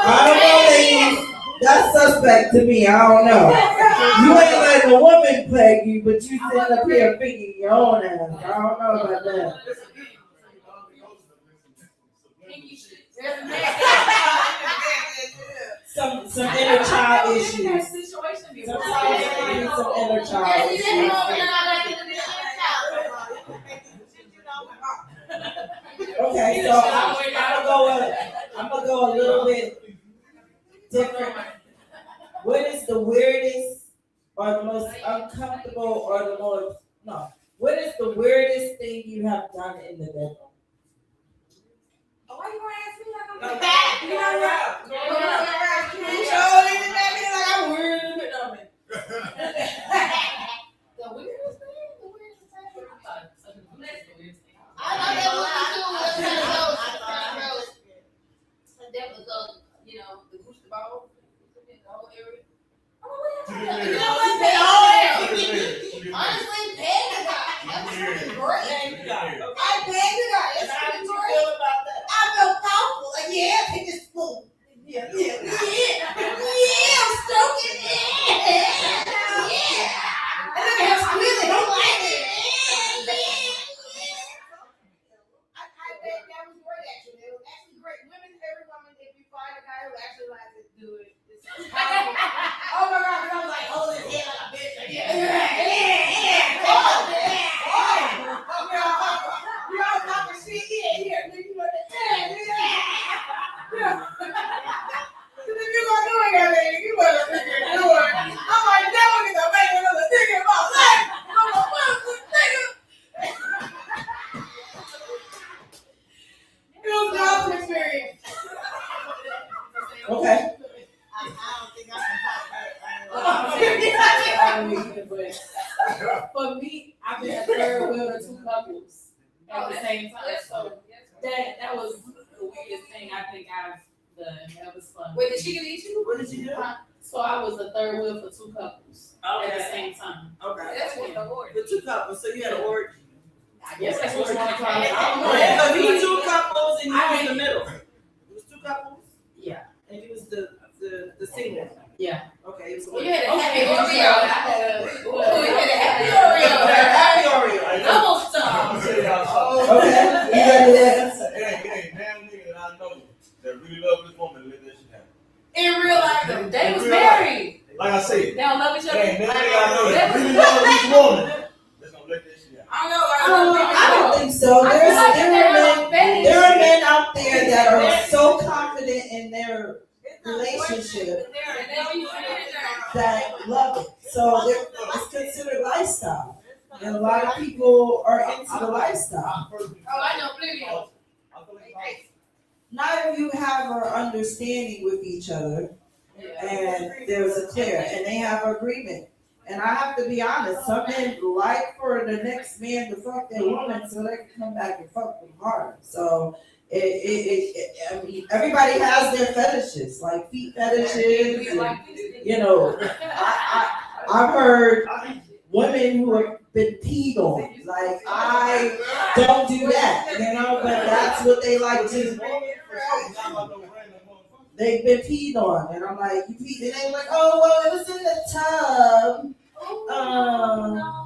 Speaker 3: I don't know, ladies. That's suspect to me. I don't know. You ain't letting a woman peg you, but you sitting up here thinking your own ass. I don't know about that. Some inner child issues. Sometimes you need some inner child issues. Okay, so I'm gonna go a little bit different. What is the weirdest or the most uncomfortable or the most what is the weirdest thing you have done in the bedroom?
Speaker 10: Why you gonna ask me like I'm
Speaker 3: No,
Speaker 10: back?
Speaker 3: you know what?
Speaker 10: I'm weird in the bedroom.
Speaker 8: The weirdest thing?
Speaker 9: I thought that was that was you know, the booster ball, the whole area.
Speaker 10: You know what? Honestly, beg the guy. That's freaking great. I beg the guy. It's freaking great. I feel powerful. Like, yeah, take this spoon. Yeah, I'm stroking it. Yeah. And then they have squealing. Don't like it. I bet that was great, actually. It was actually great. Every woman, if you find a guy who actually likes it, do it. Oh my God, I was like, hold his head like a bitch. You're all talking shit. Yeah. You know that. Yeah. If you're gonna do it, lady, you better figure it out. I'm like, never gonna make another nigga in my life. I'm a fucking nigga. It was an awesome experience.
Speaker 3: Okay.
Speaker 10: I don't think I can talk
Speaker 8: For me, I've been a third wheel to two couples at the same time. So that was the weirdest thing I think I've done. That was fun.
Speaker 10: Wait, did she get eat you?
Speaker 3: What did you do?
Speaker 8: So I was a third wheel for two couples at the same time.
Speaker 3: Okay.
Speaker 10: That's what the word.
Speaker 3: The two couples, so you had an orgy.
Speaker 8: I guess that's what you want to call it. I don't know.
Speaker 3: So you were two couples and you were in the middle. It was two couples?
Speaker 8: Yeah.
Speaker 3: And you was the single?
Speaker 8: Yeah.
Speaker 3: Okay. So
Speaker 10: Well, you had a happy
Speaker 8: Okay,
Speaker 10: Oreo.
Speaker 8: so
Speaker 10: You had a happy Oreo.
Speaker 3: Happy Oreo.
Speaker 10: Double stuff.
Speaker 7: I'm gonna tell y'all something.
Speaker 3: Okay. You ready to dance?
Speaker 7: It ain't damn nigga that I know that really love this woman and let that shit happen.
Speaker 10: In real life, though.
Speaker 8: They was married.
Speaker 7: Like I said,
Speaker 8: They don't love each
Speaker 7: it
Speaker 8: other.
Speaker 7: ain't nothing I really love this woman, let's gonna let this shit out.
Speaker 3: I don't think so. There are men out there that are so confident in their relationship that love it. So it's considered lifestyle. And a lot of people are into the lifestyle.
Speaker 8: I know plenty of.
Speaker 3: Not if you have an understanding with each other and there's a clear and they have agreement. And I have to be honest, some men like for the next man to fuck their woman so they can come back and fuck them hard. So I mean, everybody has their fetishes, like feet fetishes. And, you know, I've heard women who have been peed on. Like, I don't do that, you know, but that's what they like to. They've been peed on, and I'm like, you peed, and they like, oh, well, it was in the tub.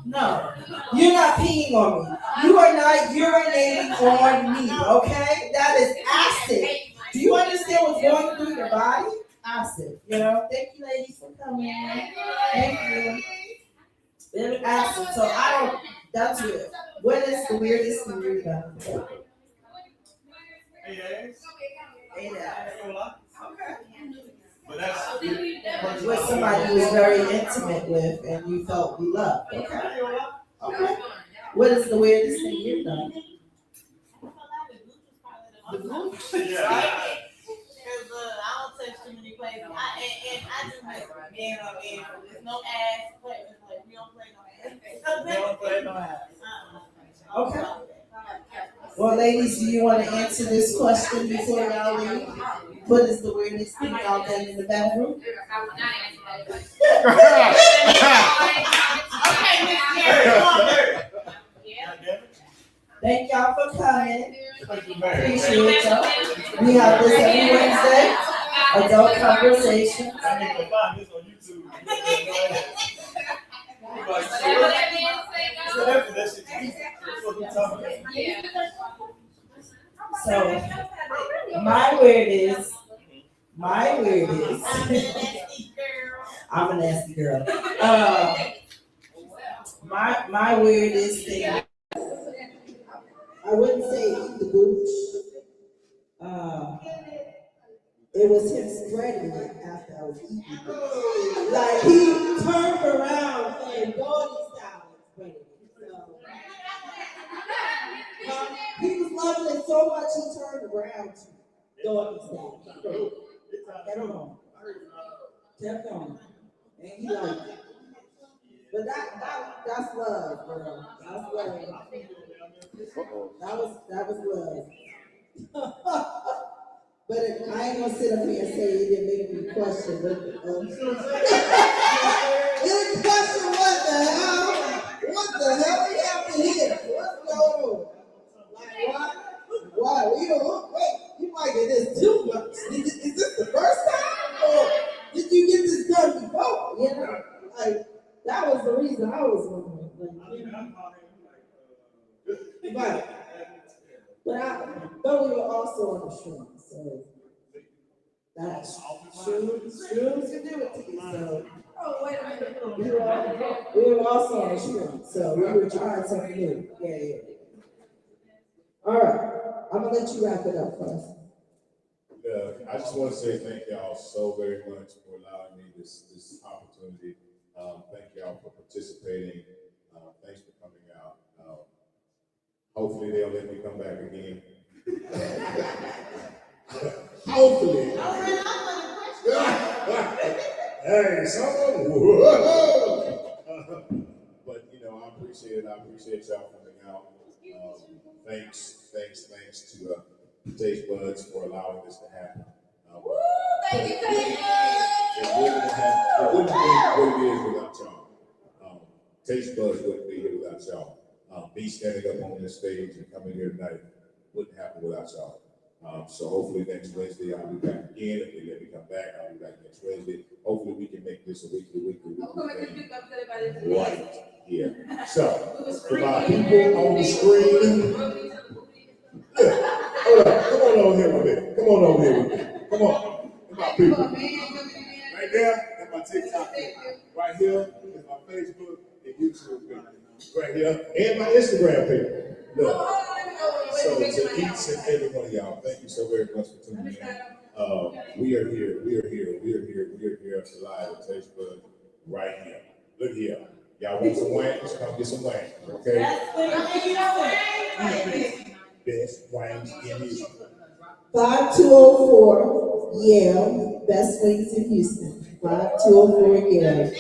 Speaker 3: No, you're not peeing on me. You are not urinating on me, okay? That is acid. Do you understand what's going through your body? Acid, you know? Thank you, ladies, for coming. Thank you. They're acid, so I don't, that's weird. What is the weirdest thing you've done?
Speaker 7: But that's
Speaker 3: With somebody you was very intimate with and you felt loved. Okay. Okay. What is the weirdest thing you've done?
Speaker 2: Because I don't touch too many places. And I just like being on air. There's no ass. But it's like we don't play no ass.
Speaker 3: Okay. Well, ladies, do you want to answer this question before y'all leave? What is the weirdest thing y'all done in the bathroom? Thank y'all for coming. Appreciate y'all. We have this every Wednesday. Adult conversations.
Speaker 7: I need to find this on YouTube.
Speaker 3: So, my weird is, I'm a nasty girl. My weirdest thing, I wouldn't say eat the gooch. It was him spreading it after I was eating it. Like, he turned around and doggy style and spread it. So, he was loving it so much he turned around to doggy style. Kept on. Kept on. And he like, but that's love, bro. That's love. That was love. But I ain't gonna sit up here and say it didn't make me question, but it question what the hell we have to hit? What's going on? Like what? Why? We don't wait, you might get this too much. Is this the first time? Or did you get this done before? You know? Like that was the reason I was wondering. Right. But we were also on the shroom, so that's shrooms can do it to you. So
Speaker 4: Wait a minute.
Speaker 3: we were also on the shroom, so we were trying something new. Yeah. All right, I'm gonna let you wrap it up first.
Speaker 1: I just want to say thank y'all so very much for allowing me this opportunity. Thank y'all for participating. Thanks for coming out. Hopefully they'll let me come back again. Hopefully. Hey, someone. But I appreciate it. I appreciate y'all coming out. Thanks to Taste Budzzz for allowing this to happen.
Speaker 4: Thank you, Taste
Speaker 1: It wouldn't be what it is without y'all. Taste Budzzz wouldn't be here without y'all. Me standing up on this stage and coming here tonight wouldn't happen without y'all. So hopefully next Wednesday I'll be back again. If they let me come back, I'll be back next Wednesday. Hopefully we can make this a weekly thing. Right here. So for my people on the screen, hold up, come on over here with me. Come on. My people. Right there, and my TikTok. Right here is my Facebook and YouTube page. Right here. And my Instagram page. Look. So to each and every one of y'all, thank you so very much for tuning in. We are here live at Taste Budzzz right here. Look here. Y'all want some wings? Come get some wings, okay? Best wings in Houston.
Speaker 3: 5204 Yale, best wings in Houston. 5204 Yale.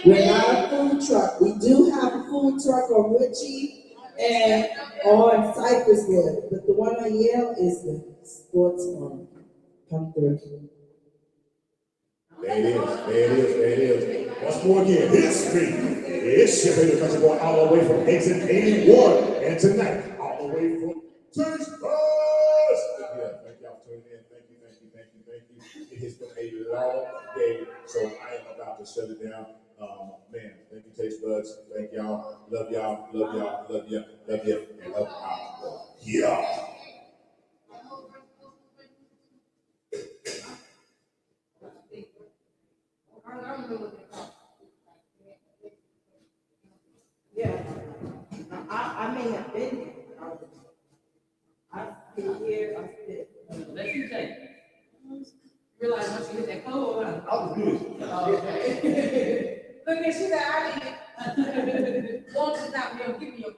Speaker 3: We're not a food truck. We do have a food truck on Ritchie and on Cypress Wood, but the one on Yale is the sports one. Come through.
Speaker 1: There it is. Once more again, history. It's your favorite country boy all the way from exit 81. And tonight, all the way from Taste Budzzz. Yeah, thank y'all for tuning in. Thank you. It has been a long day, so I am about to shut it down. Man, thank you, Taste Budzzz. Thank y'all. Love y'all. And up out. Yeah.
Speaker 3: Yeah, I may have been here. I've been here, I've been.
Speaker 8: Let you take. Realize once you hit that code, huh?
Speaker 1: I was good.
Speaker 8: Okay. Look at you, I did. Won't you not be able to give me your